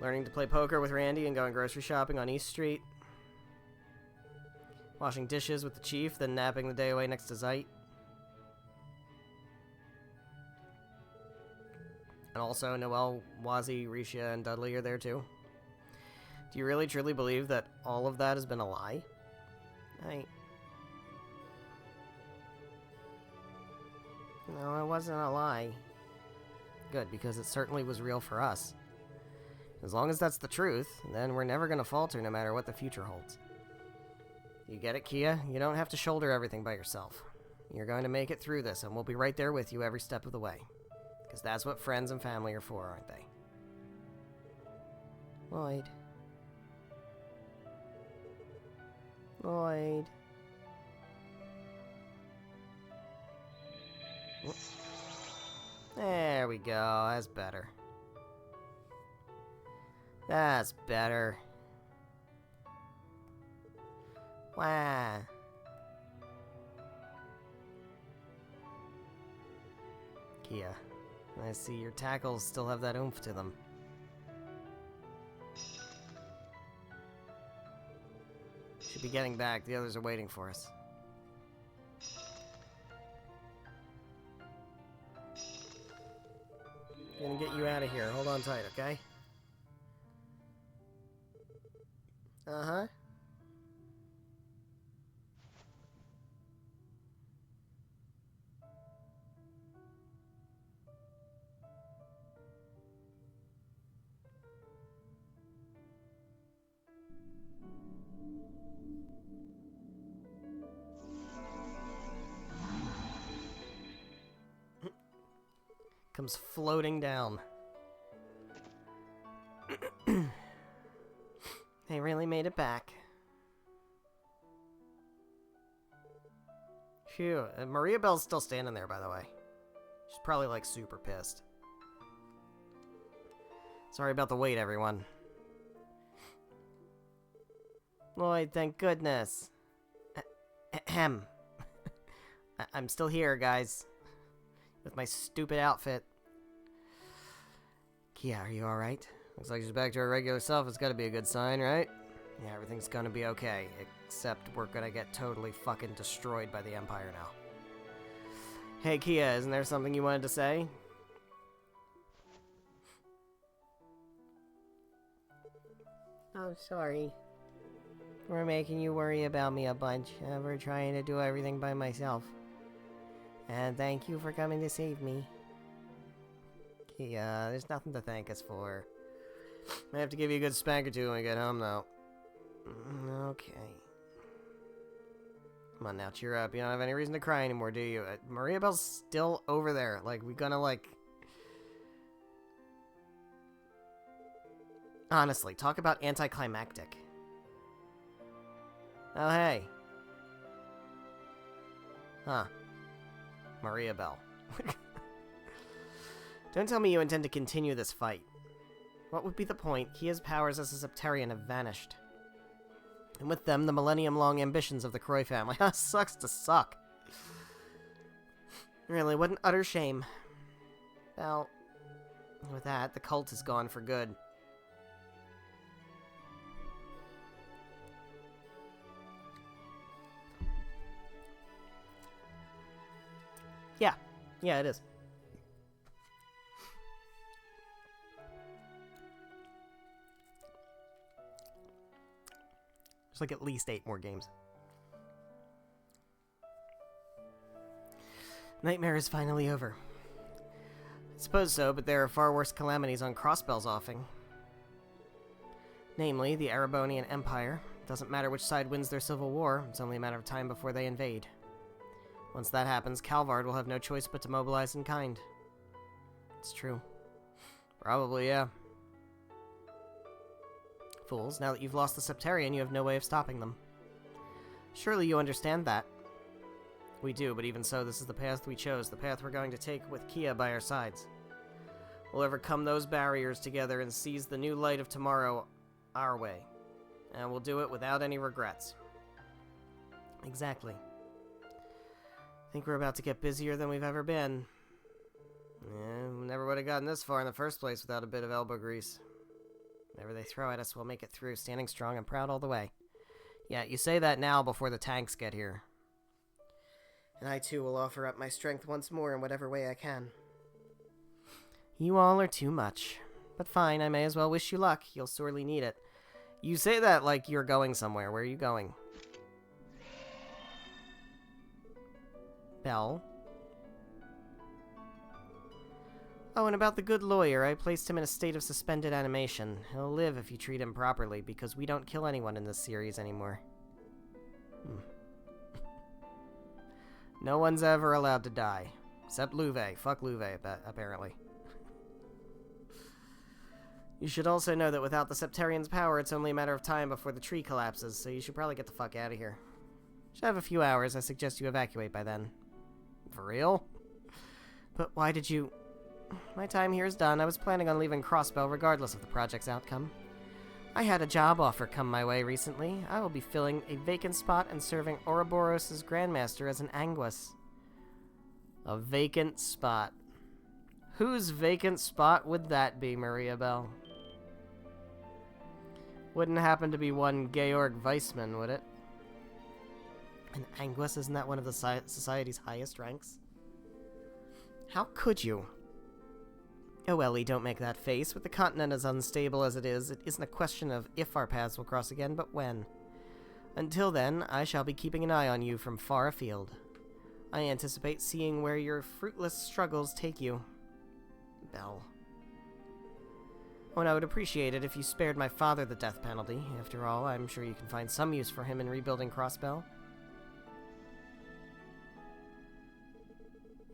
Learning to play poker with Randy and going grocery shopping on East Street. Washing dishes with the chief, then napping the day away next to Zeit. And also, Noelle, Wazi, Risha, and Dudley are there too. Do you really truly believe that all of that has been a lie? No, it wasn't a lie. Good, because it certainly was real for us. As long as that's the truth, then we're never going to falter no matter what the future holds. You get it, Kia? You don't have to shoulder everything by yourself. You're going to make it through this, and we'll be right there with you every step of the way. Because that's what friends and family are for, aren't they? Lloyd. Lloyd. There we go. That's better. That's better. Wow. Kia, I see your tackles still have that oomph to them. Should be getting back. The others are waiting for us. Gonna get you out of here. Hold on tight, okay? Uh-huh. Comes floating down. They really made it back. Phew. Maria Belle's still standing there, by the way. She's probably, like, super pissed. Sorry about the wait, everyone. Lloyd, thank goodness. Ahem. I'm still here, guys. With my stupid outfit. Kia, are you alright? Looks like she's back to her regular self. It's gotta be a good sign, right? Yeah, everything's gonna be okay. Except we're gonna get totally fucking destroyed by the Empire now. Hey, Kia, isn't there something you wanted to say? Oh, sorry. We're making you worry about me a bunch. We're trying to do everything by myself. And thank you for coming to save me. Kia, there's nothing to thank us for. I have to give you a good spank or two when we get home, though. Okay. Come on now, cheer up. You don't have any reason to cry anymore, do you? Maria Belle's still over there. Like, we gonna, like... Honestly, talk about anticlimactic. Oh, hey. Huh. Maria Belle. Don't tell me you intend to continue this fight. What would be the point? Kia's powers as a Septarian have vanished. And with them, the millennium-long ambitions of the Croy family. Sucks to suck. Really, what an utter shame. Well, with that, the cult is gone for good. Yeah, it is. There's like at least 8 more games. Nightmare is finally over. I suppose so, but there are far worse calamities on Crossbell's offing. Namely, the Erebonian Empire. Doesn't matter which side wins their civil war, it's only a matter of time before they invade. Once that happens, Calvard will have no choice but to mobilize in kind. It's true. Probably, yeah. Fools, now that you've lost the Septarian, you have no way of stopping them. Surely you understand that. We do, but even so, this is the path we chose, the path we're going to take with Kia by our sides. We'll overcome those barriers together and seize the new light of tomorrow our way. And we'll do it without any regrets. Exactly. I think we're about to get busier than we've ever been. Yeah, we never would have gotten this far in the first place without a bit of elbow grease. Whatever they throw at us, we'll make it through, standing strong and proud all the way. Yeah, you say that now before the tanks get here. And I too will offer up my strength once more in whatever way I can. You all are too much. But fine, I may as well wish you luck. You'll sorely need it. You say that like you're going somewhere. Where are you going? Belle? Oh, and about the good lawyer, I placed him in a state of suspended animation. He'll live if you treat him properly, because we don't kill anyone in this series anymore. No one's ever allowed to die. Except Louvet. Fuck Louvet, apparently. You should also know that without the Septarian's power, it's only a matter of time before the tree collapses, so you should probably get the fuck out of here. Should have a few hours. I suggest you evacuate by then. For real? But why did you... My time here is done. I was planning on leaving Crossbell regardless of the project's outcome. I had a job offer come my way recently. I will be filling a vacant spot and serving Ouroboros' Grandmaster as an Anguis. A vacant spot. Whose vacant spot would that be, Maria Bell? Wouldn't happen to be one Georg Weissman, would it? An Anguis, isn't that one of the society's highest ranks? How could you? Oh, Ellie, don't make that face. With the continent as unstable as it isn't a question of if our paths will cross again, but when. Until then, I shall be keeping an eye on you from far afield. I anticipate seeing where your fruitless struggles take you. Belle. Oh, and I would appreciate it if you spared my father the death penalty. After all, I'm sure you can find some use for him in rebuilding Crossbell.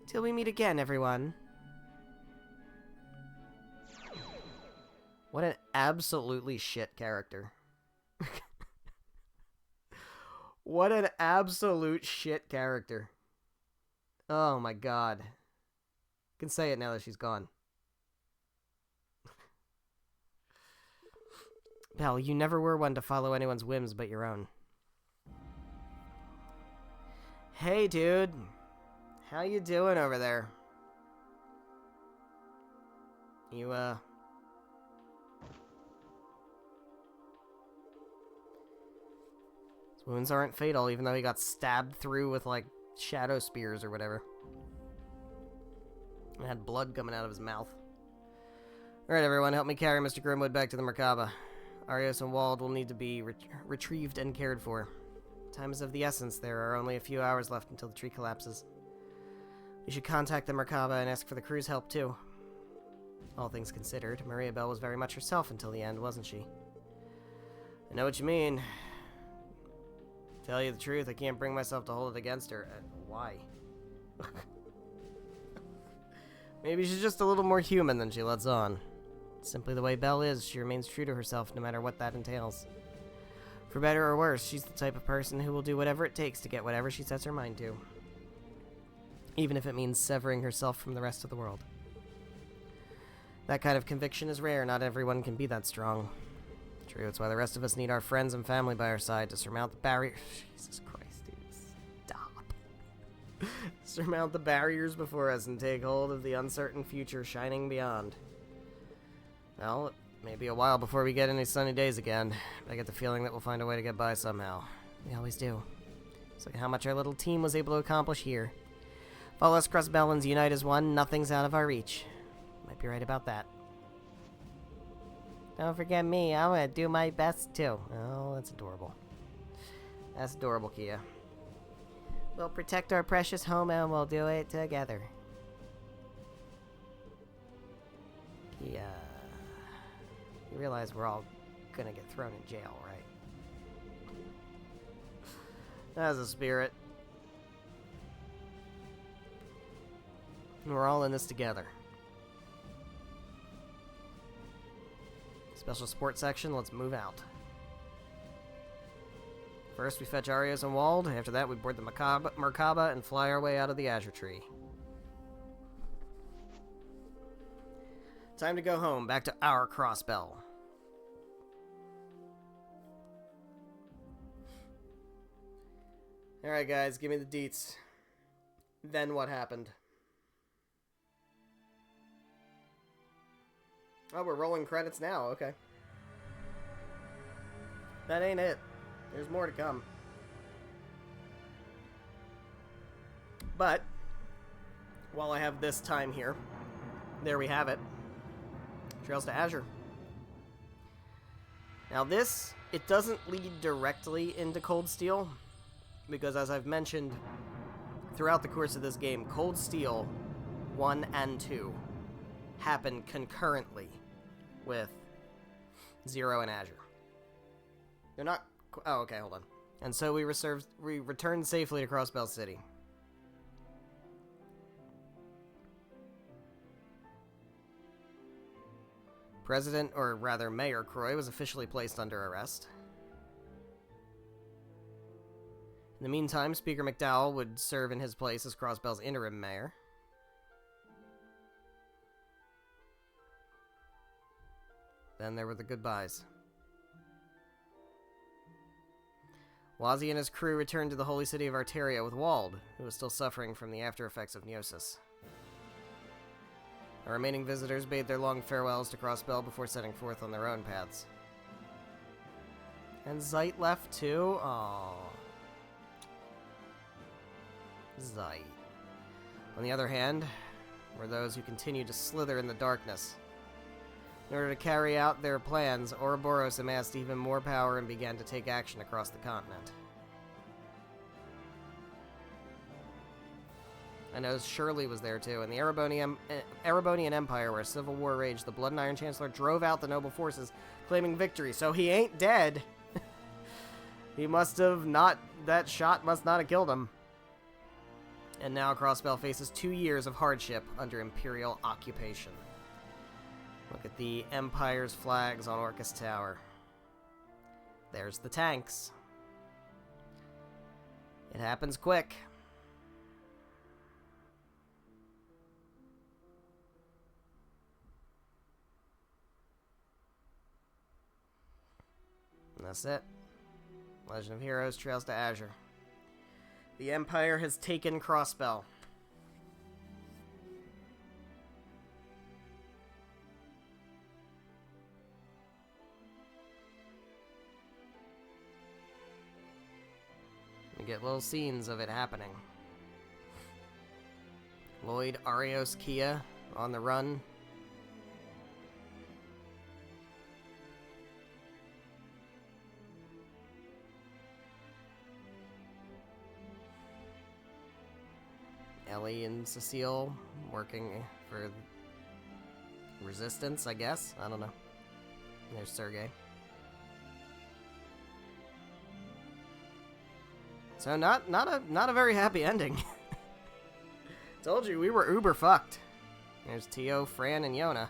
Till we meet again, everyone. What an absolutely shit character. What an absolute shit character. Oh my god. I can say it now that she's gone. Belle, you never were one to follow anyone's whims but your own. Hey, dude. How you doing over there? You, His wounds aren't fatal, even though he got stabbed through with, like, shadow spears or whatever. And had blood coming out of his mouth. Alright, everyone, help me carry Mr. Grimwood back to the Merkaba. Arios and Wald will need to be retrieved and cared for. Time is of the essence. There are only a few hours left until the tree collapses. We should contact the Merkaba and ask for the crew's help, too. All things considered, Maria Bell was very much herself until the end, wasn't she? I know what you mean. Tell you the truth, I can't bring myself to hold it against her. Why? Maybe she's just a little more human than she lets on. Simply the way Belle is, she remains true to herself no matter what that entails. For better or worse, she's the type of person who will do whatever it takes to get whatever she sets her mind to. Even if it means severing herself from the rest of the world. That kind of conviction is rare. Not everyone can be that strong. True, it's why the rest of us need our friends and family by our side to surmount the barrier. Jesus Christ, dude. Stop. Surmount the barriers before us and take hold of the uncertain future shining beyond. Well, it may be a while before we get any sunny days again. But I get the feeling that we'll find a way to get by somehow. We always do. It's like how much our little team was able to accomplish here. If all us Crossbellans unite as one, nothing's out of our reach. Might be right about that. Don't forget me, I'm gonna do my best too. Oh, that's adorable. That's adorable, Kia. We'll protect our precious home and we'll do it together. Kia. You realize we're all gonna get thrown in jail, right? That's a spirit. We're all in this together. Special support section, let's move out. First, we fetch Arios and Wald. After that, we board the Merkaba and fly our way out of the Azure Tree. Time to go home, back to our Crossbell. Alright, guys, give me the deets. Then what happened? Oh, we're rolling credits now, okay. That ain't it. There's more to come. But, while I have this time here, there we have it. Trails to Azure. Now this, it doesn't lead directly into Cold Steel, because as I've mentioned throughout the course of this game, Cold Steel 1 and 2 happen concurrently with 0 and Azure. They're not... Oh, okay, hold on. And so we returned safely to Crossbell City. President, or rather Mayor Croy, was officially placed under arrest. In the meantime, Speaker McDowell would serve in his place as Crossbell's interim mayor. Then there were the goodbyes. Wazzy and his crew returned to the holy city of Arteria with Wald, who was still suffering from the after effects of Neosis. The remaining visitors bade their long farewells to Crossbell before setting forth on their own paths. And Zeit left too? Aww. Zeit. On the other hand, were those who continued to slither in the darkness. In order to carry out their plans, Ouroboros amassed even more power and began to take action across the continent. I know Shirley was there too, and the Erebonian Empire, where civil war raged, the Blood and Iron Chancellor drove out the noble forces, claiming victory. So he ain't dead. He must have not... That shot must not have killed him. And now Crossbell faces 2 years of hardship under Imperial occupation. Look at the Empire's flags on Orcus Tower. There's the tanks. It happens quick. And that's it. Legend of Heroes, Trails to Azure. The Empire has taken Crossbell. We get little scenes of it happening. Lloyd, Arios, Kia on the run. Ellie and Cecile working for Resistance, I guess. I don't know. And there's Sergei. So not a very happy ending. Told you we were uber fucked. There's Tio, Fran, and Yona.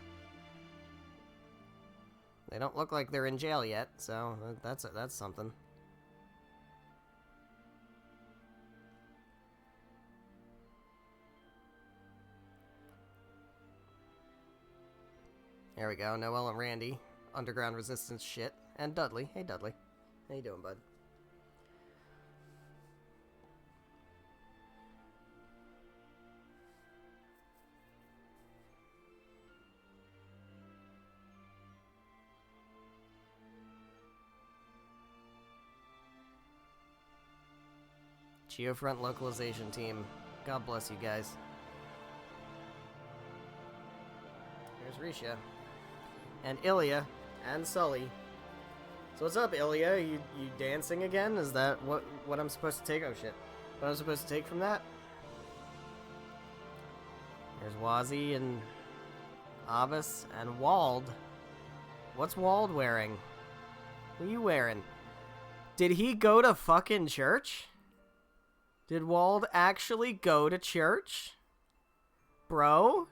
They don't look like they're in jail yet, so that's something. There we go. Noel and Randy. Underground Resistance shit. And Dudley. Hey, Dudley. How you doing, bud? Geofront localization team. God bless you guys. Here's Risha. And Ilya. And Sully. So what's up, Ilya? You dancing again? Is that what I'm supposed to take? Oh shit. What I'm supposed to take from that? There's Wazzy and Abbas and Wald. What's Wald wearing? What are you wearing? Did he go to fucking church? Did Wald actually go to church? Bro?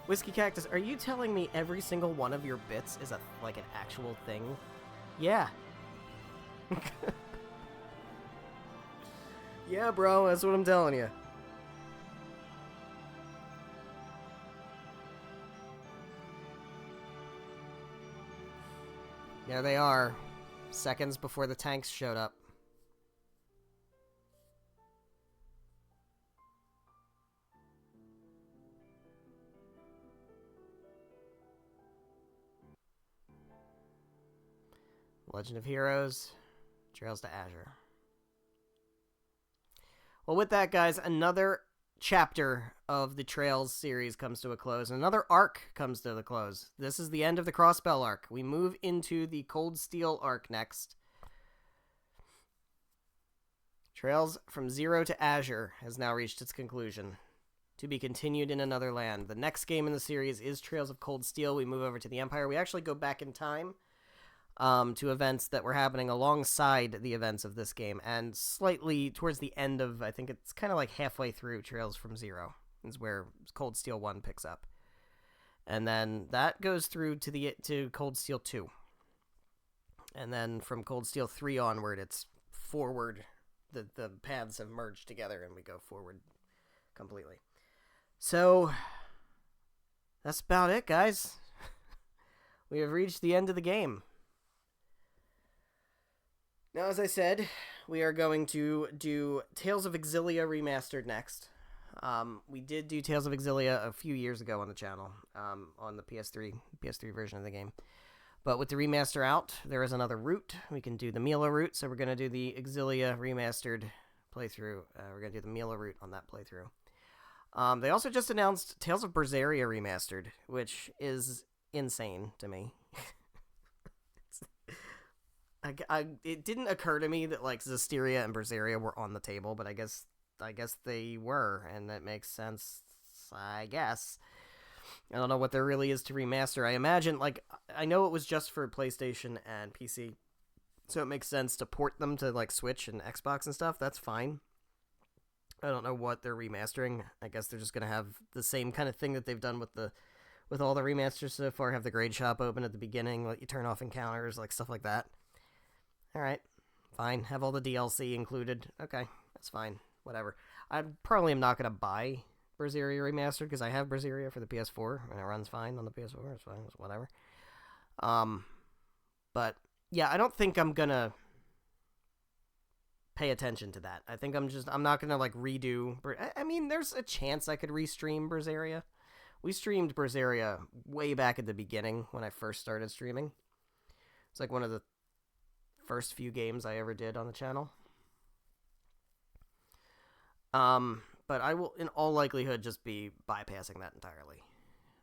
Whiskey Cactus, are you telling me every single one of your bits is like an actual thing? Yeah. Yeah, bro, that's what I'm telling you. There they are, seconds before the tanks showed up. Legend of Heroes, Trails to Azure. Well, with that, guys, another chapter of the Trails series comes to a close. Another arc comes to the close. This is the end of the Crossbell arc. We move into the Cold Steel arc next. Trails from Zero to Azure has now reached its conclusion. To be continued in another land. The next game in the series is Trails of Cold Steel. We move over to the Empire. We actually go back in time to events that were happening alongside the events of this game, and slightly towards the end of, I think it's kind of like halfway through Trails from Zero is where Cold Steel 1 picks up. And then that goes through to Cold Steel 2. And then from Cold Steel 3 onward, it's forward. The paths have merged together and we go forward completely. So, that's about it, guys. We have reached the end of the game. Now, as I said, we are going to do Tales of Exilia Remastered next. We did do Tales of Exilia a few years ago on the channel, on the PS3 version of the game. But with the remaster out, there is another route. We can do the Mila route, so we're going to do the Exilia Remastered playthrough. We're going to do the Mila route on that playthrough. They also just announced Tales of Berseria Remastered, which is insane to me. It didn't occur to me that like Zestiria and Berseria were on the table, but I guess they were, and that makes sense. I guess I don't know what there really is to remaster. I imagine I know it was just for PlayStation and PC, so it makes sense to port them to like Switch and Xbox and stuff. That's fine. I don't know what they're remastering. I guess they're just gonna have the same kind of thing that they've done with all the remasters so far. Have the grade shop open at the beginning, let you turn off encounters, like stuff like that. Alright, fine. Have all the DLC included. Okay, that's fine. Whatever. I probably am not going to buy Berseria Remastered because I have Berseria for the PS4 and it runs fine on the PS4. It's fine. It's whatever. But yeah, I don't think I'm going to pay attention to that. I think I'm not going to like redo. I mean, there's a chance I could restream Berseria. We streamed Berseria way back at the beginning when I first started streaming. It's like one of the first few games I ever did on the channel. But I will, in all likelihood, just be bypassing that entirely.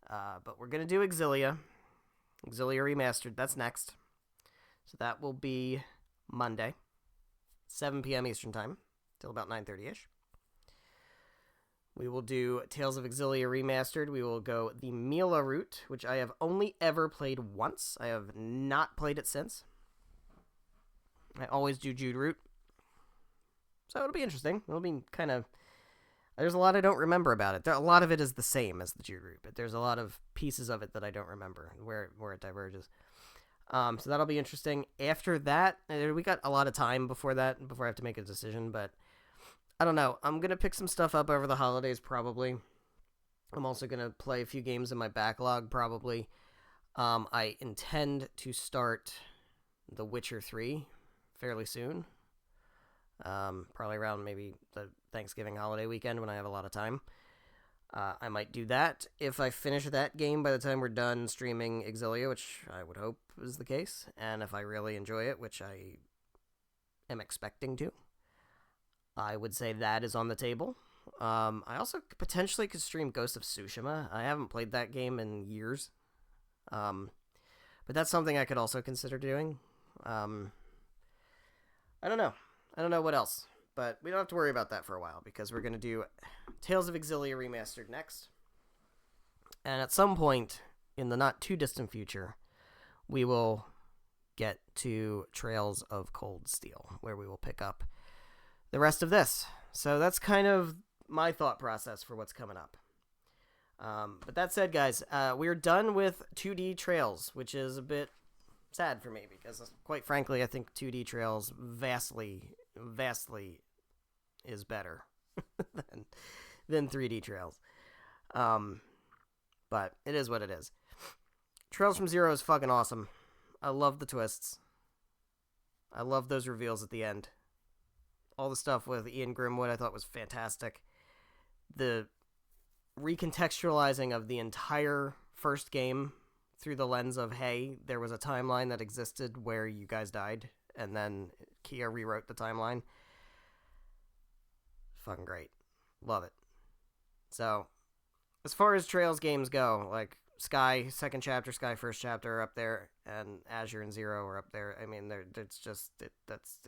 But we're going to do Exilia Remastered. That's next. So that will be Monday, 7 p.m. Eastern Time, till about 9:30ish. We will do Tales of Exilia Remastered. We will go the Mila route, which I have only ever played once. I have not played it since. I always do Jude route. So it'll be interesting. It'll be kind of... There's a lot I don't remember about it. A lot of it is the same as the Jude route, but there's a lot of pieces of it that I don't remember, where it diverges. So that'll be interesting. After that, we got a lot of time before I have to make a decision, but I don't know. I'm going to pick some stuff up over the holidays, probably. I'm also going to play a few games in my backlog, probably. I intend to start The Witcher 3 fairly soon. Probably around maybe the Thanksgiving holiday weekend when I have a lot of time. I might do that if I finish that game by the time we're done streaming Exilia, which I would hope is the case, and if I really enjoy it, which I am expecting to, I would say that is on the table. I also potentially could stream Ghost of Tsushima. I haven't played that game in years, but that's something I could also consider doing. I don't know. I don't know what else, but we don't have to worry about that for a while because we're going to do Tales of Exilia Remastered next. And at some point in the not too distant future, we will get to Trails of Cold Steel, where we will pick up the rest of this. So that's kind of my thought process for what's coming up. But that said, guys, we're done with 2D Trails, which is a bit sad for me because, quite frankly, I think 2D Trails vastly is better than 3D Trails. But it is what it is. Trails from Zero is fucking awesome. I love the twists. I love those reveals at the end. All the stuff with Ian Grimwood I thought was fantastic. The recontextualizing of the entire first game through the lens of, hey, there was a timeline that existed where you guys died, and then Kia rewrote the timeline. fucking great. Love it. So, as far as Trails games go, like Sky second chapter, Sky first chapter are up there, and Azure and Zero are up there. I mean, it's just it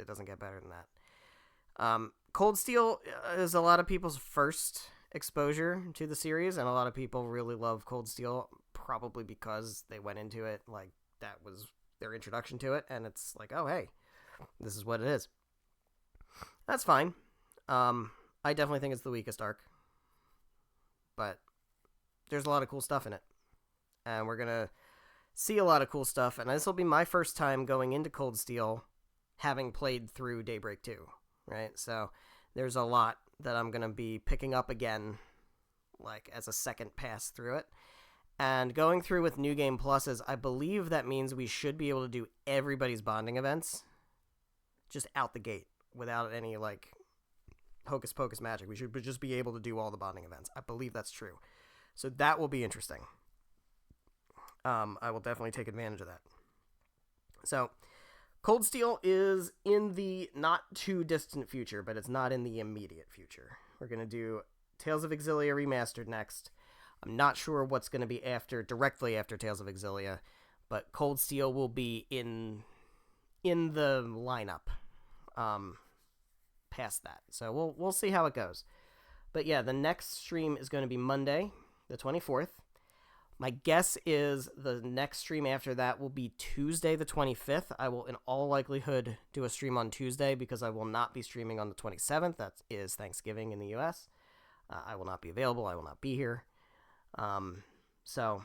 doesn't get better than that. Cold Steel is a lot of people's first exposure to the series, and a lot of people really love Cold Steel, probably because they went into it like that was their introduction to it, and it's like, oh hey, this is what it is. That's fine. I definitely think it's the weakest arc, but there's a lot of cool stuff in it, and we're gonna see a lot of cool stuff. And this will be my first time going into Cold Steel, having played through Daybreak 2, right? So there's a lot that I'm gonna be picking up again, like as a second pass through it. And going through with New Game Pluses, I believe that means we should be able to do everybody's bonding events just out the gate without any, like, hocus pocus magic. We should just be able to do all the bonding events. I believe that's true. So that will be interesting. I will definitely take advantage of that. So, Cold Steel is in the not too distant future, but it's not in the immediate future. We're going to do Tales of Exilia Remastered next. I'm not sure what's going to be directly after Tales of Exilia, but Cold Steel will be in the lineup past that. So we'll see how it goes. But yeah, the next stream is going to be Monday, the 24th. My guess is the next stream after that will be Tuesday, the 25th. I will, in all likelihood, do a stream on Tuesday because I will not be streaming on the 27th. That is Thanksgiving in the U.S. I will not be available. I will not be here. So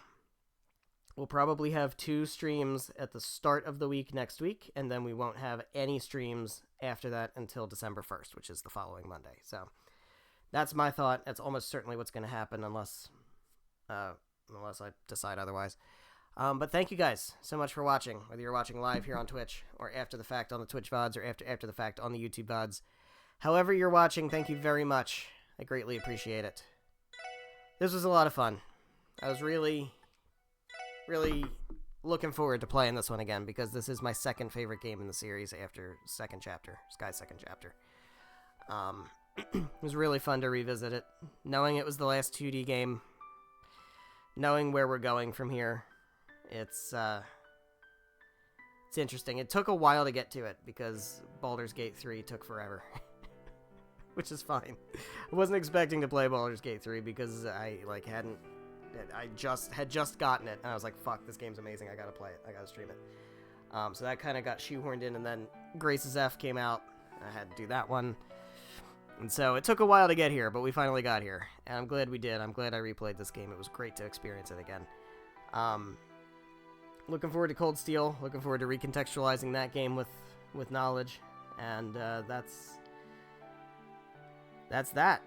we'll probably have 2 streams at the start of the week next week, and then we won't have any streams after that until December 1st, which is the following Monday. So that's my thought. That's almost certainly what's going to happen unless I decide otherwise. But thank you guys so much for watching, whether you're watching live here on Twitch or after the fact on the Twitch VODs or after the fact on the YouTube VODs. However you're watching, thank you very much. I greatly appreciate it. This was a lot of fun. I was really, really looking forward to playing this one again because this is my second favorite game in the series after second chapter, Sky's second chapter. It was really fun to revisit it, knowing it was the last 2D game, knowing where we're going from here. It's interesting. It took a while to get to it because Baldur's Gate 3 took forever. Which is fine. I wasn't expecting to play Baldur's Gate 3 because I had just gotten it, and I was like, fuck, this game's amazing, I gotta play it, I gotta stream it. So that kind of got shoehorned in, and then Grace's F came out, I had to do that one. And so it took a while to get here, but we finally got here, and I'm glad we did. I'm glad I replayed this game. It was great to experience it again. Looking forward to Cold Steel, looking forward to recontextualizing that game with knowledge, and that's that.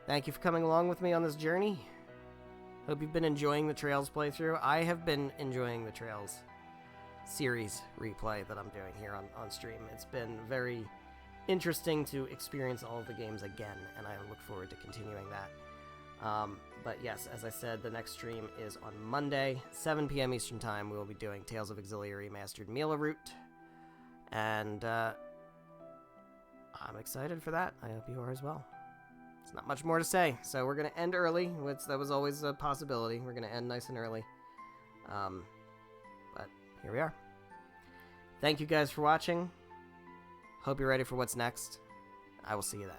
Thank you for coming along with me on this journey. Hope you've been enjoying the Trails playthrough. I have been enjoying the Trails series replay that I'm doing here on stream. It's been very interesting to experience all of the games again, and I look forward to continuing that. But yes, as I said, the next stream is on Monday, 7 p.m. Eastern Time. We will be doing Tales of Exilia Remastered Mila Route, and I'm excited for that. I hope you are as well. There's not much more to say, so we're going to end early. That was always a possibility. We're going to end nice and early. But here we are. Thank you guys for watching. Hope you're ready for what's next. I will see you then.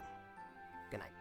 Good night.